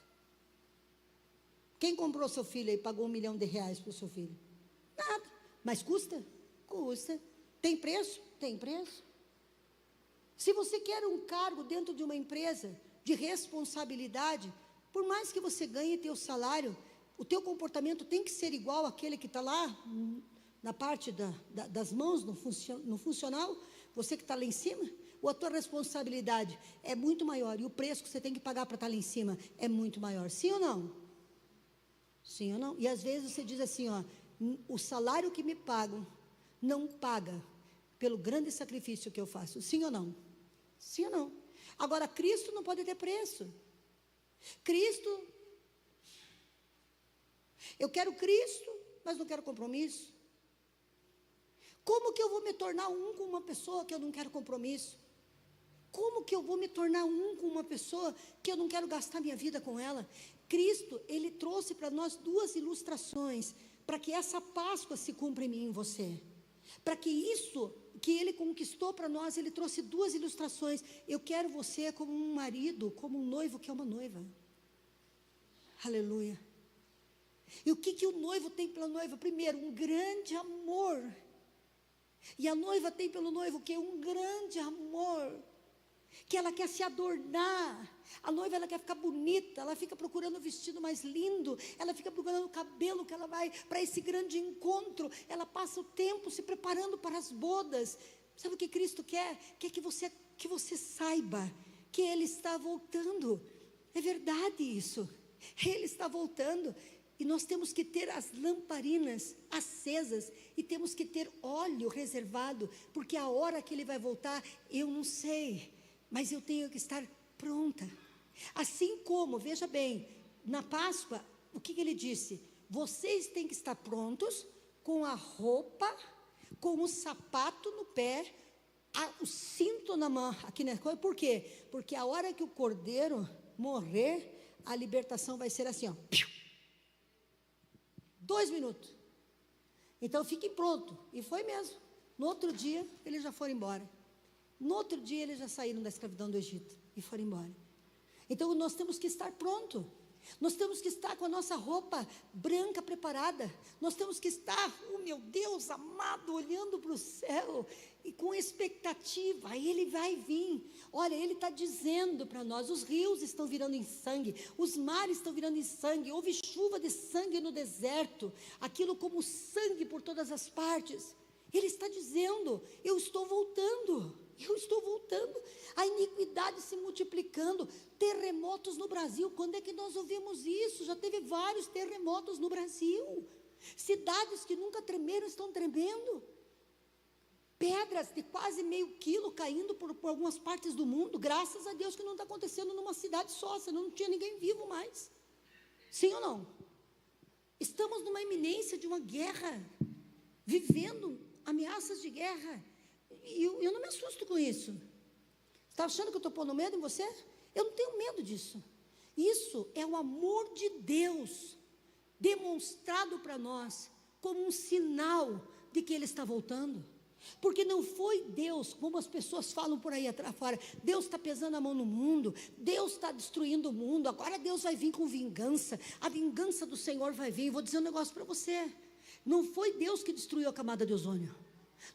Speaker 1: Quem comprou seu filho e pagou R$1 milhão para o seu filho? Nada. Mas custa? Custa. Tem preço? Tem preço. Se você quer um cargo dentro de uma empresa de responsabilidade, por mais que você ganhe teu salário, o teu comportamento tem que ser igual àquele que está lá, na parte das mãos, no funcional, você que está lá em cima, ou a tua responsabilidade é muito maior, e o preço que você tem que pagar para estar lá em cima é muito maior, sim ou não? Sim ou não? E às vezes você diz assim, ó, o salário que me pagam, não paga pelo grande sacrifício que eu faço, sim ou não? Sim ou não? Agora, Cristo não pode ter preço. Cristo, eu quero Cristo, mas não quero compromisso. Como que eu vou me tornar um com uma pessoa que eu não quero compromisso? Como que eu vou me tornar um com uma pessoa que eu não quero gastar minha vida com ela? Cristo, Ele trouxe para nós 2 ilustrações, para que essa Páscoa se cumpra em mim e em você. Para que isso que Ele conquistou para nós, Ele trouxe 2 ilustrações. Eu quero você como um marido, como um noivo que é uma noiva. Aleluia. E o que o noivo tem pela noiva? Primeiro, um grande amor. E a noiva tem pelo noivo o quê? Um grande amor. Que ela quer se adornar. A noiva, ela quer ficar bonita, ela fica procurando o vestido mais lindo, ela fica procurando o cabelo que ela vai para esse grande encontro, ela passa o tempo se preparando para as bodas. Sabe o que Cristo quer? Quer que você saiba que Ele está voltando. É verdade isso, Ele está voltando, e nós temos que ter as lamparinas acesas, e temos que ter óleo reservado, porque a hora que Ele vai voltar, eu não sei, mas eu tenho que estar pronta. Assim como, veja bem, na Páscoa, o que Ele disse? Vocês têm que estar prontos, com a roupa, com o sapato no pé, o cinto na mão, aqui na coisa. Por quê? Porque a hora que o cordeiro morrer, a libertação vai ser assim, ó, 2 minutos. Então fiquem prontos. E foi mesmo. No outro dia, eles já foram embora. No outro dia, eles já saíram da escravidão do Egito e foram embora. Então nós temos que estar pronto. Nós temos que estar com a nossa roupa branca preparada. Nós temos que estar, oh meu Deus amado, olhando para o céu e com expectativa. Aí Ele vai vir. Olha, Ele está dizendo para nós: os rios estão virando em sangue, os mares estão virando em sangue. Houve chuva de sangue no deserto, aquilo como sangue por todas as partes. Ele está dizendo: eu estou voltando. Eu estou voltando, a iniquidade se multiplicando, terremotos no Brasil. Quando é que nós ouvimos isso? Já teve vários terremotos no Brasil, cidades que nunca tremeram estão tremendo, pedras de quase meio quilo caindo por algumas partes do mundo. Graças a Deus que não está acontecendo numa cidade só, senão não tinha ninguém vivo mais. Sim ou não? Estamos numa iminência de uma guerra, vivendo ameaças de guerra. E eu não me assusto com isso. Você está achando que eu estou pondo medo em você? Eu não tenho medo disso. Isso é o amor de Deus demonstrado para nós como um sinal de que Ele está voltando. Porque não foi Deus, como as pessoas falam por aí fora, Deus está pesando a mão no mundo, Deus está destruindo o mundo, agora Deus vai vir com vingança, a vingança do Senhor vai vir. Vou dizer um negócio para você: não foi Deus que destruiu a camada de ozônio,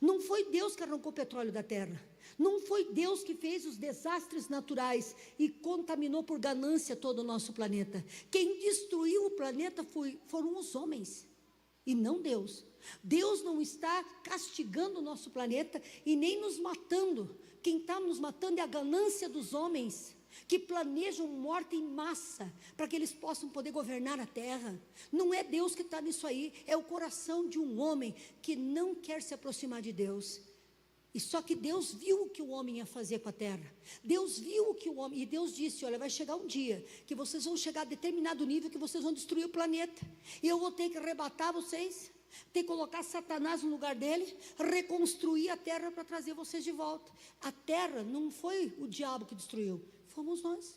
Speaker 1: não foi Deus que arrancou o petróleo da terra, não foi Deus que fez os desastres naturais e contaminou por ganância todo o nosso planeta. Quem destruiu o planeta foram os homens, e não Deus. Deus não está castigando o nosso planeta e nem nos matando. Quem está nos matando é a ganância dos homens, que planejam morte em massa, para que eles possam poder governar a terra. Não é Deus que está nisso aí, é o coração de um homem que não quer se aproximar de Deus. E só que Deus viu o que o homem ia fazer com a terra. Deus viu o que o homem... E Deus disse, olha, vai chegar um dia que vocês vão chegar a determinado nível que vocês vão destruir o planeta. E eu vou ter que arrebatar vocês, ter que colocar Satanás no lugar dele, reconstruir a terra para trazer vocês de volta. A terra não foi o diabo que destruiu, fomos nós.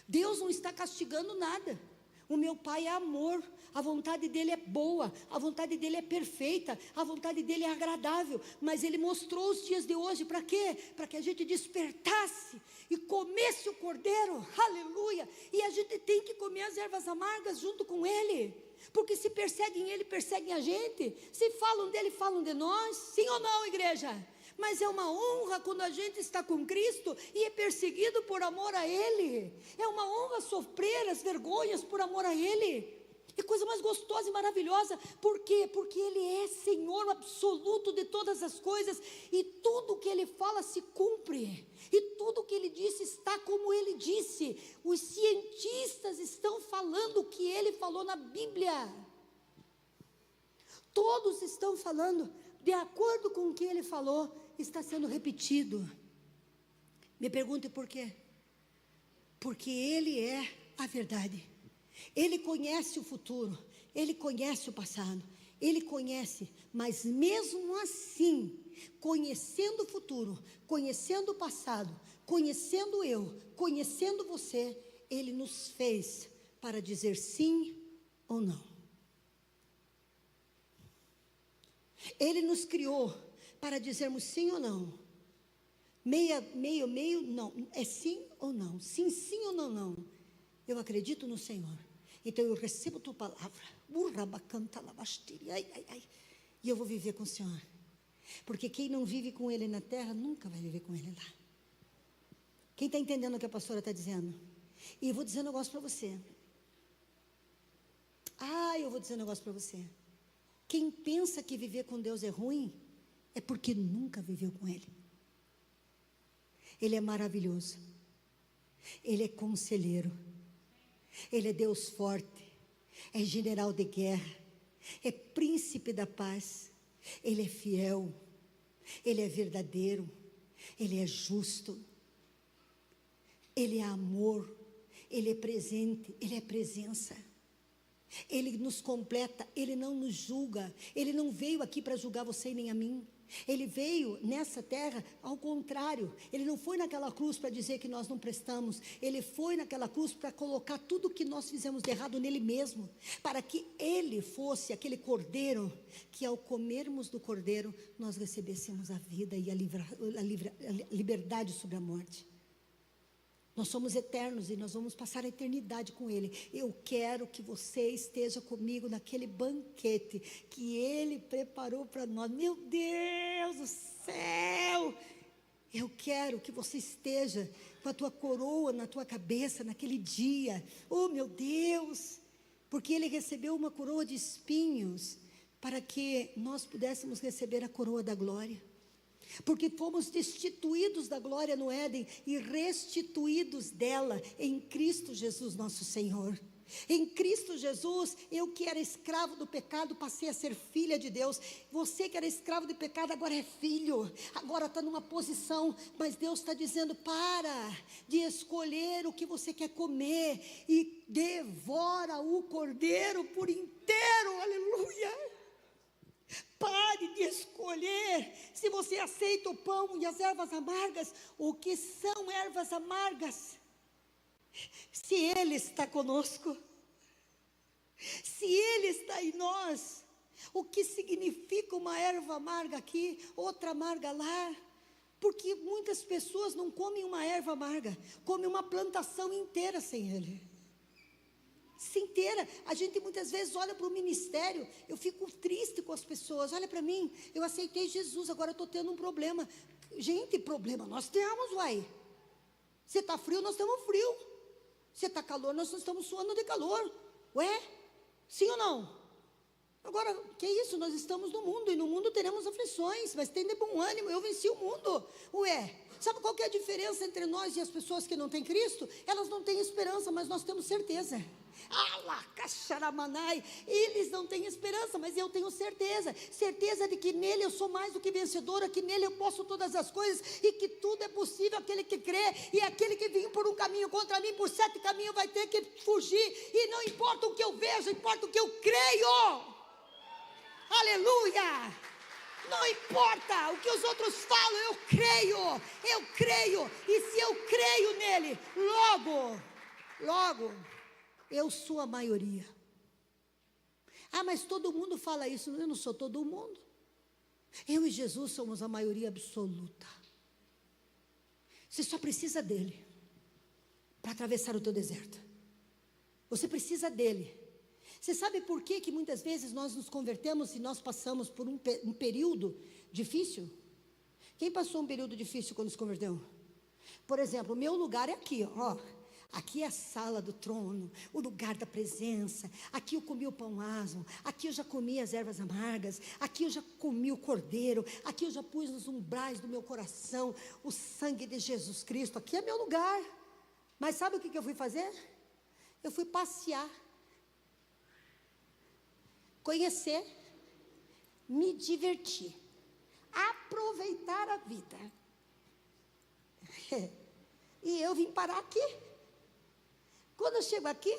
Speaker 1: Deus não está castigando nada. O meu Pai é amor, a vontade dele é boa, a vontade dele é perfeita, a vontade dele é agradável, mas ele mostrou os dias de hoje para quê? Para que a gente despertasse e comesse o cordeiro, aleluia, e a gente tem que comer as ervas amargas junto com ele, porque se perseguem ele, perseguem a gente, se falam dele, falam de nós, sim ou não, igreja? Mas é uma honra quando a gente está com Cristo e é perseguido por amor a Ele. É uma honra sofrer as vergonhas por amor a Ele. É coisa mais gostosa e maravilhosa. Por quê? Porque Ele é Senhor absoluto de todas as coisas. E tudo que Ele fala se cumpre. E tudo que Ele disse está como Ele disse. Os cientistas estão falando o que Ele falou na Bíblia. Todos estão falando de acordo com o que Ele falou. Está sendo repetido. Me pergunte por quê? Porque Ele é a verdade. Ele conhece o futuro, Ele conhece o passado, Ele conhece, mas mesmo assim, conhecendo o futuro, conhecendo o passado, conhecendo eu, conhecendo você, Ele nos fez para dizer sim ou não. Ele nos criou para dizermos sim ou não. Meio, não. É sim ou não. Sim, sim ou não, não. Eu acredito no Senhor. Então eu recebo tua palavra. E eu vou viver com o Senhor. Porque quem não vive com Ele na terra, nunca vai viver com Ele lá. Quem está entendendo o que a pastora está dizendo? E eu vou dizer um negócio para você. Eu vou dizer um negócio para você. Quem pensa que viver com Deus é ruim, é porque nunca viveu com Ele. Ele é maravilhoso. Ele é conselheiro. Ele é Deus forte. É general de guerra. É príncipe da paz. Ele é fiel. Ele é verdadeiro. Ele é justo. Ele é amor. Ele é presente. Ele é presença. Ele nos completa. Ele não nos julga. Ele não veio aqui para julgar você e nem a mim. Ele veio nessa terra ao contrário. Ele não foi naquela cruz para dizer que nós não prestamos. Ele foi naquela cruz para colocar tudo que nós fizemos de errado nele mesmo, para que ele fosse aquele cordeiro que ao comermos do cordeiro nós recebêssemos a vida e a liberdade sobre a morte. Nós somos eternos e nós vamos passar a eternidade com Ele. Eu quero que você esteja comigo naquele banquete que Ele preparou para nós. Meu Deus do céu! Eu quero que você esteja com a tua coroa na tua cabeça naquele dia. Oh, meu Deus! Porque Ele recebeu uma coroa de espinhos para que nós pudéssemos receber a coroa da glória. Porque fomos destituídos da glória no Éden e restituídos dela em Cristo Jesus nosso Senhor. Em Cristo Jesus, eu que era escravo do pecado, passei a ser filha de Deus. Você que era escravo do pecado, agora é filho. Agora está numa posição, mas Deus está dizendo, para de escolher o que você quer comer e devora o cordeiro por inteiro, aleluia. Pare de escolher se você aceita o pão e as ervas amargas. O que são ervas amargas? Se Ele está conosco, se Ele está em nós, o que significa uma erva amarga aqui, outra amarga lá? Porque muitas pessoas não comem uma erva amarga, comem uma plantação inteira sem Ele. Inteira. A gente muitas vezes olha para o ministério, eu fico triste com as pessoas. Olha para mim, eu aceitei Jesus, agora eu estou tendo um problema. Gente, problema nós temos, uai. Você está frio, nós estamos frio. Você está calor, nós estamos suando de calor. Ué, sim ou não? Agora, que é isso? Nós estamos no mundo, e no mundo teremos aflições, mas tem de bom ânimo, eu venci o mundo. Ué, Sabe qual que é a diferença entre nós e as pessoas que não têm Cristo? Elas não têm esperança, mas nós temos certeza. Eles não têm esperança, mas eu tenho certeza de que nele eu sou mais do que vencedora, que nele eu posso todas as coisas, e que tudo é possível aquele que crê, e aquele que vem por um caminho contra mim, por 7 caminhos vai ter que fugir, e não importa o que eu vejo, importa o que eu creio. Aleluia! Não importa o que os outros falam, eu creio, e se eu creio nele, logo, eu sou a maioria. Mas todo mundo fala isso. Eu não sou todo mundo. Eu e Jesus somos a maioria absoluta. Você só precisa dele para atravessar o teu deserto. Você precisa dele. Você sabe por que muitas vezes nós nos convertemos e nós passamos por um período difícil? Quem passou um período difícil quando se converteu? Por exemplo, o meu lugar é aqui, ó. Aqui é a sala do trono, o lugar da presença. Aqui eu comi o pão asmo, aqui eu já comi as ervas amargas, aqui eu já comi o cordeiro, aqui eu já pus nos umbrais do meu coração o sangue de Jesus Cristo. Aqui é meu lugar. Mas sabe o que eu fui fazer? Eu fui passear, conhecer, me divertir, aproveitar a vida. E eu vim parar aqui. Quando eu chego aqui,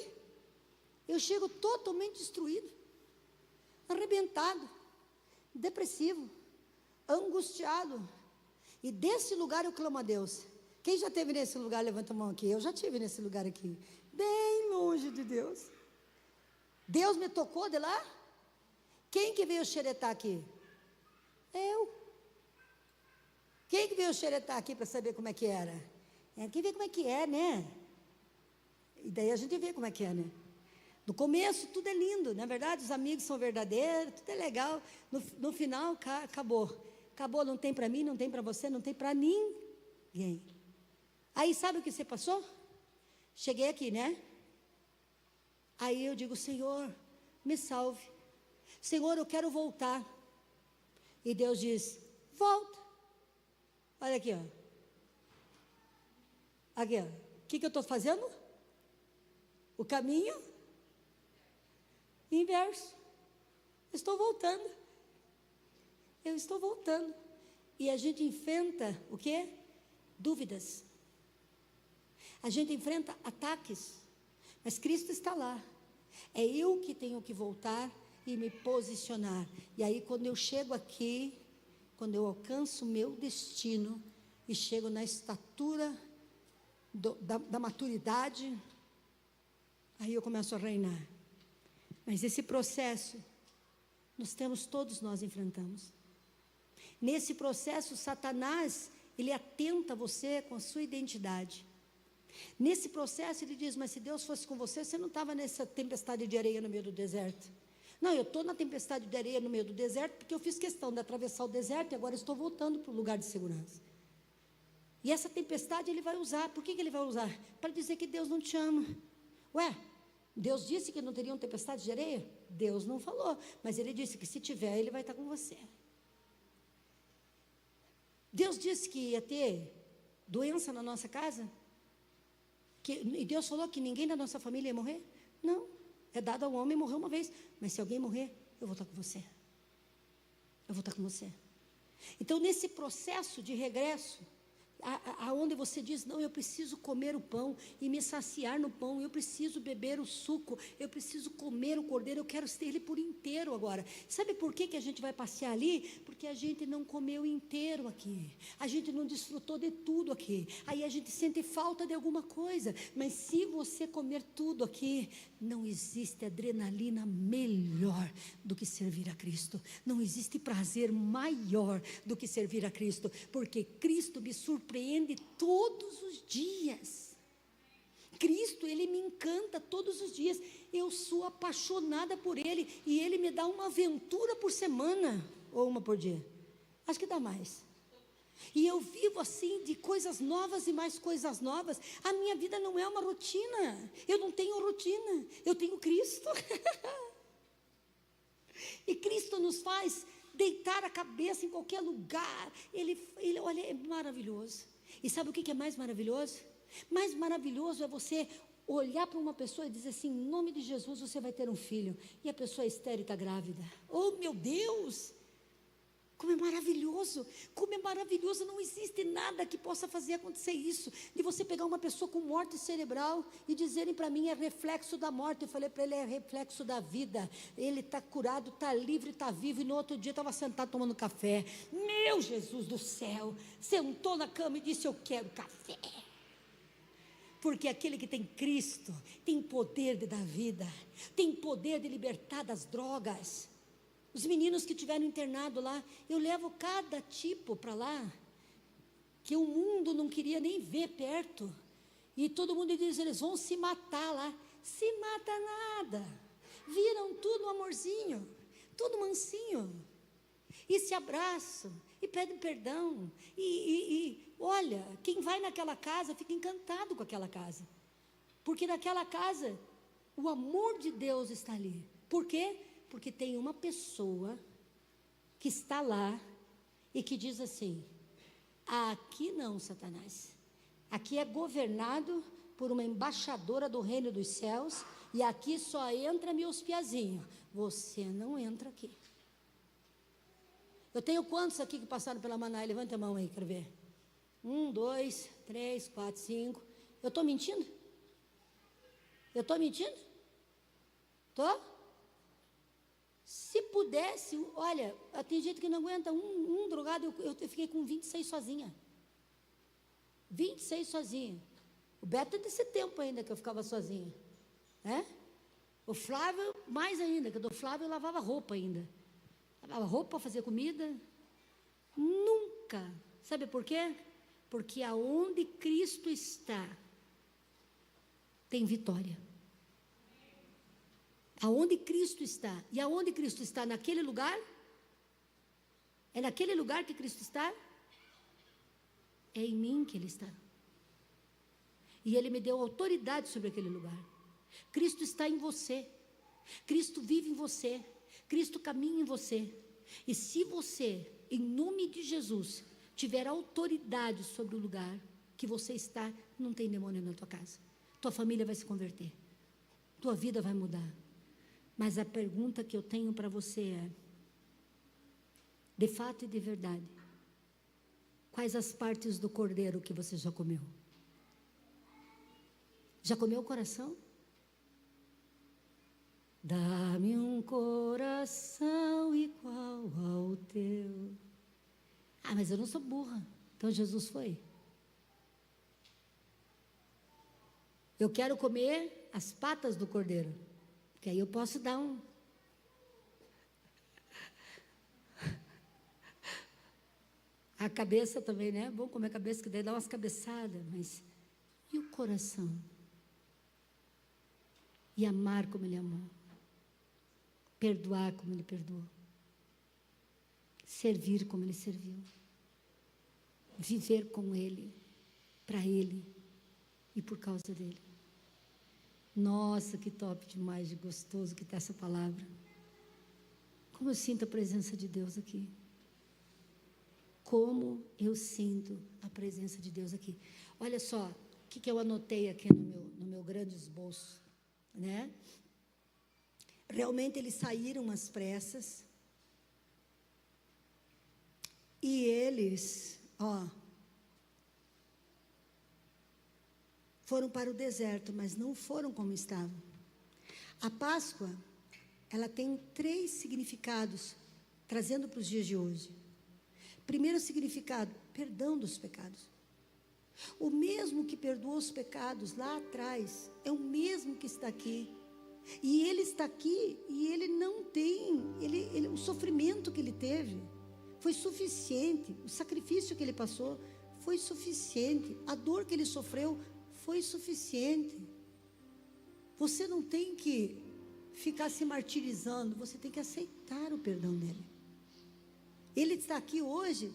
Speaker 1: eu chego totalmente destruído, arrebentado, depressivo, angustiado. E desse lugar eu clamo a Deus. Quem já esteve nesse lugar, levanta a mão aqui. Eu já estive nesse lugar aqui, bem longe de Deus. Deus me tocou de lá. Quem que veio xeretar aqui? Eu. Quem que veio xeretar aqui para saber como é que era? Quem vê como é que é, né? E daí a gente vê como é que é, né? No começo tudo é lindo, na verdade os amigos são verdadeiros, tudo é legal. No final acabou, não tem para mim, não tem para você, não tem para ninguém. Aí sabe o que você passou? Cheguei aqui, né? Aí eu digo, Senhor, me salve. Senhor, eu quero voltar. E Deus diz, volta. Olha aqui, ó. Aqui, ó. O que eu estou fazendo? O caminho inverso. Estou voltando. Eu estou voltando. E a gente enfrenta o quê? Dúvidas. A gente enfrenta ataques. Mas Cristo está lá. É eu que tenho que voltar e me posicionar. E aí quando eu chego aqui, quando eu alcanço o meu destino e chego na estatura da maturidade, aí eu começo a reinar. Mas esse processo, todos nós enfrentamos. Nesse processo, Satanás, ele atenta você com a sua identidade. Nesse processo, ele diz, mas se Deus fosse com você, você não estava nessa tempestade de areia no meio do deserto. Não, eu estou na tempestade de areia no meio do deserto, porque eu fiz questão de atravessar o deserto, e agora estou voltando para o lugar de segurança. E essa tempestade ele vai usar. Por que ele vai usar? Para dizer que Deus não te ama. Ué, Deus disse que não teriam tempestade de areia? Deus não falou, mas ele disse que se tiver, ele vai estar com você. Deus disse que ia ter doença na nossa casa? E Deus falou que ninguém da nossa família ia morrer? Não, é dado ao homem morrer uma vez, mas se alguém morrer, eu vou estar com você. Eu vou estar com você. Então, nesse processo de regresso, aonde você diz, não, eu preciso comer o pão e me saciar no pão, eu preciso beber o suco, eu preciso comer o cordeiro, eu quero ter ele por inteiro agora. Sabe por que a gente vai passear ali? Porque a gente não comeu inteiro aqui, a gente não desfrutou de tudo aqui, aí a gente sente falta de alguma coisa. Mas se você comer tudo aqui, não existe adrenalina melhor do que servir a Cristo, não existe prazer maior do que servir a Cristo, porque Cristo me surpreende todos os dias. Cristo, Ele me encanta todos os dias. Eu sou apaixonada por Ele, e Ele me dá uma aventura por semana, ou uma por dia, acho que dá mais. E eu vivo assim, de coisas novas e mais coisas novas. A minha vida não é uma rotina, eu não tenho rotina, eu tenho Cristo. E Cristo nos faz deitar a cabeça em qualquer lugar. Ele olha, é maravilhoso. E sabe o que é mais maravilhoso? Mais maravilhoso é você olhar para uma pessoa e dizer assim: em nome de Jesus você vai ter um filho, e a pessoa estéril está grávida. Oh meu Deus! Como é maravilhoso, como é maravilhoso, não existe nada que possa fazer acontecer isso, de você pegar uma pessoa com morte cerebral e dizerem para mim, é reflexo da morte. Eu falei para ele, é reflexo da vida, ele está curado, está livre, está vivo, e no outro dia estava sentado tomando café. Meu Jesus do céu, sentou na cama e disse, eu quero café, porque aquele que tem Cristo, tem poder de dar vida, tem poder de libertar das drogas. Os meninos que tiveram internado lá, eu levo cada tipo para lá, que o mundo não queria nem ver perto, e todo mundo diz, eles vão se matar lá. Se mata nada, viram tudo um amorzinho, tudo mansinho, e se abraçam, e pedem perdão, e olha, quem vai naquela casa, fica encantado com aquela casa, porque naquela casa, o amor de Deus está ali. Por quê? Porque tem uma pessoa que está lá e que diz assim, aqui não, Satanás, aqui é governado por uma embaixadora do reino dos céus, e aqui só entra meus piazinhos, você não entra aqui. Eu tenho quantos aqui que passaram pela Manaia? Levanta a mão aí, quero ver. 1, 2, 3, 4, 5. Eu estou mentindo? Eu estou mentindo? Estou? Se pudesse, olha, tem gente que não aguenta um drogado, eu fiquei com 26 sozinha. 26 sozinha. O Beto é desse tempo ainda que eu ficava sozinha. Né? O Flávio, mais ainda, que do Flávio eu lavava roupa ainda. Lavava roupa, fazia comida. Nunca. Sabe por quê? Porque aonde Cristo está, tem vitória. Aonde Cristo está, e aonde Cristo está naquele lugar, é naquele lugar que Cristo está, é em mim que Ele está, e Ele me deu autoridade sobre aquele lugar. Cristo está em você, Cristo vive em você, Cristo caminha em você, e se você, em nome de Jesus, tiver autoridade sobre o lugar que você está, não tem demônio na tua casa, tua família vai se converter, tua vida vai mudar. Mas a pergunta que eu tenho para você é, de fato e de verdade, quais as partes do cordeiro que você já comeu? Já comeu o coração? Dá-me um coração igual ao teu. Ah, mas eu não sou burra. Então Jesus foi. Eu quero comer as patas do cordeiro, que aí eu posso dar a cabeça também, né? Bom comer a cabeça, que daí dá umas cabeçadas, mas e o coração? E amar como Ele amou, perdoar como Ele perdoou, servir como Ele serviu, viver com Ele, para Ele e por causa dEle. Nossa, que top demais, de gostoso que está essa palavra. Como eu sinto a presença de Deus aqui. Como eu sinto a presença de Deus aqui. Olha só, o que eu anotei aqui no meu grande esboço, né? Realmente eles saíram às pressas. E eles, foram para o deserto, mas não foram como estavam. A Páscoa, ela tem 3 significados, trazendo para os dias de hoje. Primeiro significado, perdão dos pecados. O mesmo que perdoou os pecados lá atrás, é o mesmo que está aqui. E Ele está aqui, e Ele não tem, o sofrimento que Ele teve foi suficiente, o sacrifício que Ele passou foi suficiente, a dor que Ele sofreu foi suficiente. Você não tem que ficar se martirizando, você tem que aceitar o perdão dEle. Ele está aqui hoje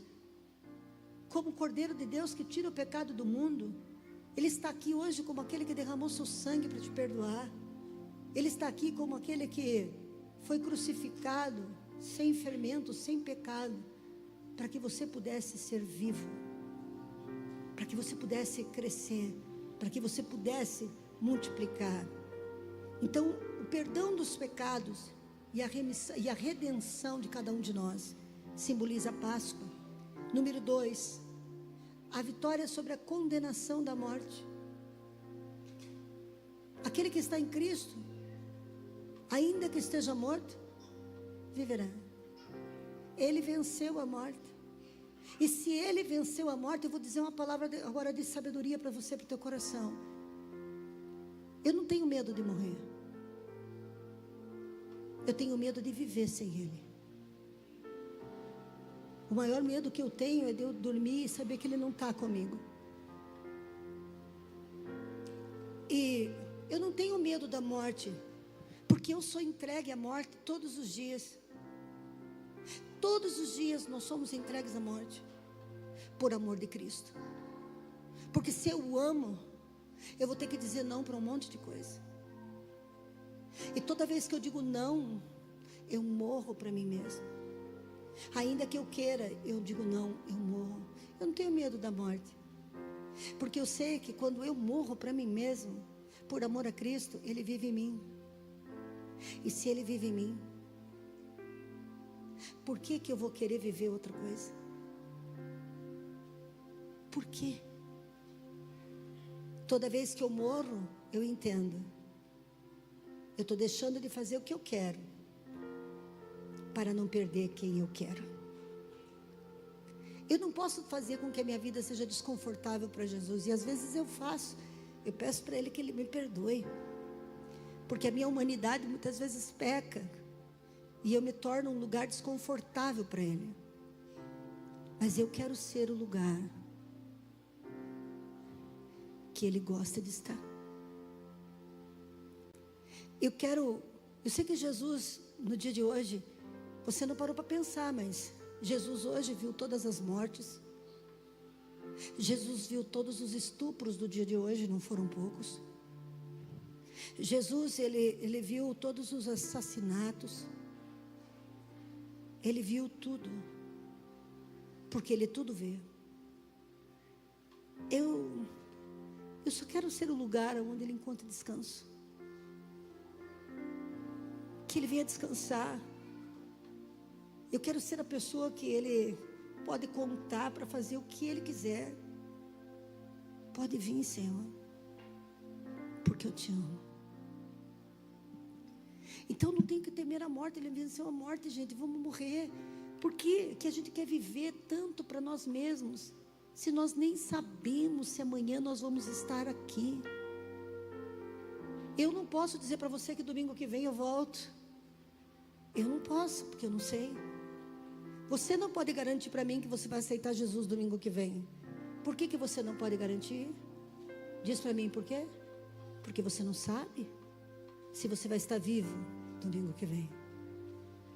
Speaker 1: como o Cordeiro de Deus que tira o pecado do mundo. Ele está aqui hoje como aquele que derramou seu sangue para te perdoar. Ele está aqui como aquele que foi crucificado, sem fermento, sem pecado, para que você pudesse ser vivo. para que você pudesse crescer, para que você pudesse multiplicar. Então, o perdão dos pecados e a redenção de cada um de nós simboliza a Páscoa. Número 2, a vitória sobre a condenação da morte. Aquele que está em Cristo, ainda que esteja morto, viverá. Ele venceu a morte. E se ele venceu a morte, eu vou dizer uma palavra agora de sabedoria para você, para o teu coração. Eu não tenho medo de morrer. Eu tenho medo de viver sem ele. O maior medo que eu tenho é de eu dormir e saber que ele não está comigo. E eu não tenho medo da morte, porque eu sou entregue à morte todos os dias. Todos os dias nós somos entregues à morte, por amor de Cristo. Porque se eu o amo, eu vou ter que dizer não para um monte de coisa. E toda vez que eu digo não, eu morro para mim mesmo. Ainda que eu queira, eu digo não, eu morro. Eu não tenho medo da morte, porque eu sei que quando eu morro para mim mesmo, por amor a Cristo, ele vive em mim. E se ele vive em mim, por que eu vou querer viver outra coisa? Por quê? Toda vez que eu morro, eu entendo. Eu estou deixando de fazer o que eu quero, para não perder quem eu quero. Eu não posso fazer com que a minha vida seja desconfortável para Jesus. E às vezes eu faço. Eu peço para Ele que Ele me perdoe. Porque a minha humanidade muitas vezes peca. E eu me torno um lugar desconfortável para Ele. Mas eu quero ser o lugar que Ele gosta de estar. Eu sei que Jesus, no dia de hoje, você não parou para pensar, mas Jesus hoje viu todas as mortes. Jesus viu todos os estupros do dia de hoje, não foram poucos. Jesus, ele viu todos os assassinatos. Ele viu tudo, porque Ele tudo vê. Eu só quero ser o lugar onde Ele encontra descanso. Que Ele venha descansar. Eu quero ser a pessoa que Ele pode contar para fazer o que Ele quiser. Pode vir, Senhor, porque eu te amo. Então não tem que temer a morte. Ele venceu a morte, gente. Vamos morrer. Por que a gente quer viver tanto para nós mesmos, se nós nem sabemos se amanhã nós vamos estar aqui? Eu não posso dizer para você que domingo que vem eu volto. Eu não posso, porque eu não sei. Você não pode garantir para mim que você vai aceitar Jesus domingo que vem. Por que você não pode garantir? Diz para mim por quê? Porque você não sabe se você vai estar vivo domingo que vem.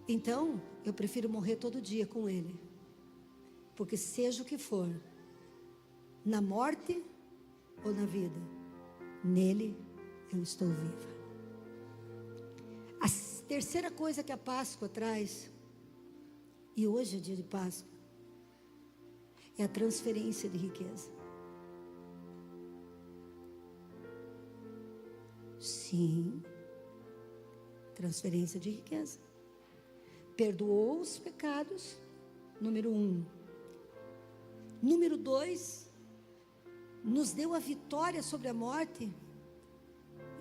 Speaker 1: Então, eu prefiro morrer todo dia com Ele. Porque seja o que for, na morte ou na vida, nele eu estou viva. A terceira coisa que a Páscoa traz, e hoje é dia de Páscoa, é a transferência de riqueza. Sim, transferência de riqueza. Perdoou os pecados, número 1. Número 2, nos deu a vitória sobre a morte.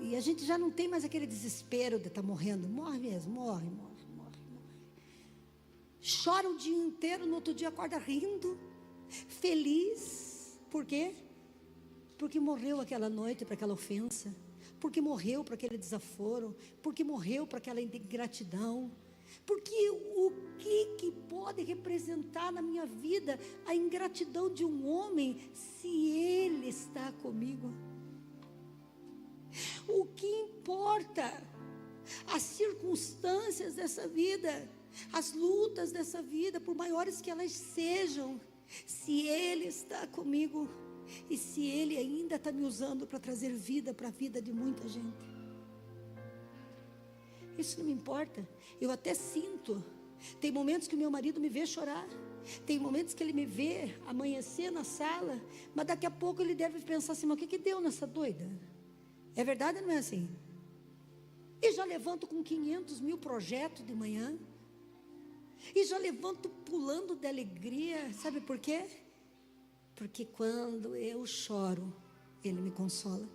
Speaker 1: E a gente já não tem mais aquele desespero de estar morrendo. Morre mesmo, morre. Chora o dia inteiro, no outro dia acorda rindo, feliz. Por quê? Porque morreu aquela noite para aquela ofensa. Porque morreu para aquele desaforo. Porque morreu para aquela ingratidão. Porque o que pode representar na minha vida a ingratidão de um homem, se ele está comigo? O que importa? As circunstâncias dessa vida, as lutas dessa vida, por maiores que elas sejam, se Ele está comigo, e se Ele ainda está me usando para trazer vida para a vida de muita gente, isso não me importa. Eu até sinto Tem momentos que o meu marido me vê chorar. Tem momentos que ele me vê amanhecer na sala, mas daqui a pouco ele deve pensar assim: mas o que deu nessa doida? É verdade ou não é assim? E já levanto com 500 mil projetos de manhã. E já levanto pulando de alegria. Sabe por quê? Porque quando eu choro, Ele me consola.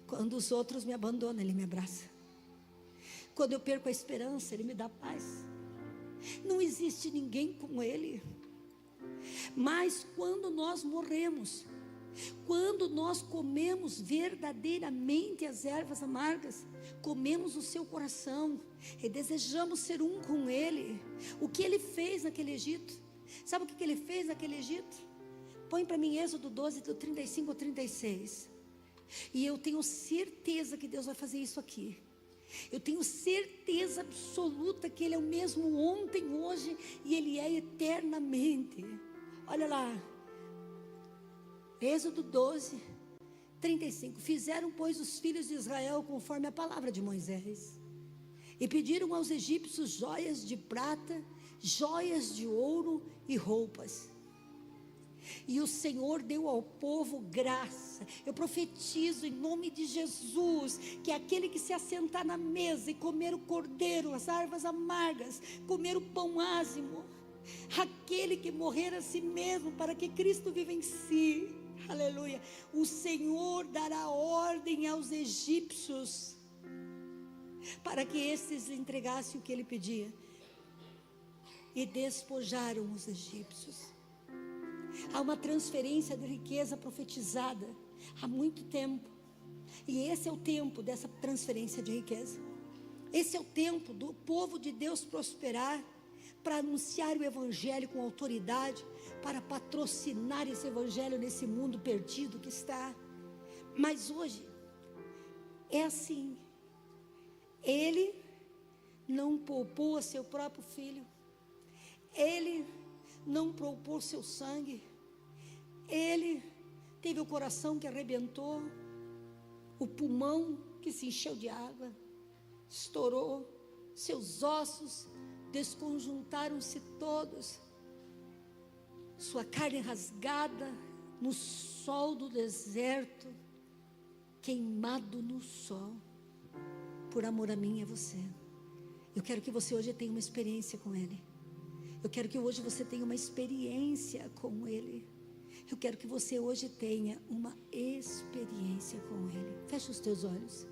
Speaker 1: Quando os outros me abandonam, Ele me abraça. Quando eu perco a esperança, Ele me dá paz. Não existe ninguém como Ele. Mas quando nós morremos, quando nós comemos verdadeiramente as ervas amargas, comemos o seu coração e desejamos ser um com Ele. O que Ele fez naquele Egito? Sabe o que Ele fez naquele Egito? Põe para mim Êxodo 12, do 35 ao 36. E eu tenho certeza que Deus vai fazer isso aqui. Eu tenho certeza absoluta que Ele é o mesmo ontem, hoje e Ele é eternamente. Olha lá, Êxodo 12, 35. Fizeram, pois, os filhos de Israel conforme a palavra de Moisés, e pediram aos egípcios joias de prata, joias de ouro e roupas. E o Senhor deu ao povo graça. Eu profetizo em nome de Jesus que aquele que se assentar na mesa e comer o cordeiro, as ervas amargas, comer o pão ázimo, aquele que morrer a si mesmo para que Cristo viva em si, aleluia, o Senhor dará ordem aos egípcios para que estes lhe entregassem o que ele pedia. E despojaram os egípcios. Há uma transferência de riqueza profetizada há muito tempo. E esse é o tempo dessa transferência de riqueza. Esse é o tempo do povo de Deus prosperar, para anunciar o evangelho com autoridade, para patrocinar esse evangelho nesse mundo perdido que está. Mas hoje é assim. Ele não poupou a seu próprio filho. Ele não poupou seu sangue. Ele teve o coração que arrebentou, o pulmão que se encheu de água, estourou, seus ossos desconjuntaram-se todos, sua carne rasgada no sol do deserto, queimado no sol, por amor a mim e a você. Eu quero que você hoje tenha uma experiência com Ele. Eu quero que hoje você tenha uma experiência com Ele. Eu quero que você hoje tenha uma experiência com Ele. Fecha os teus olhos.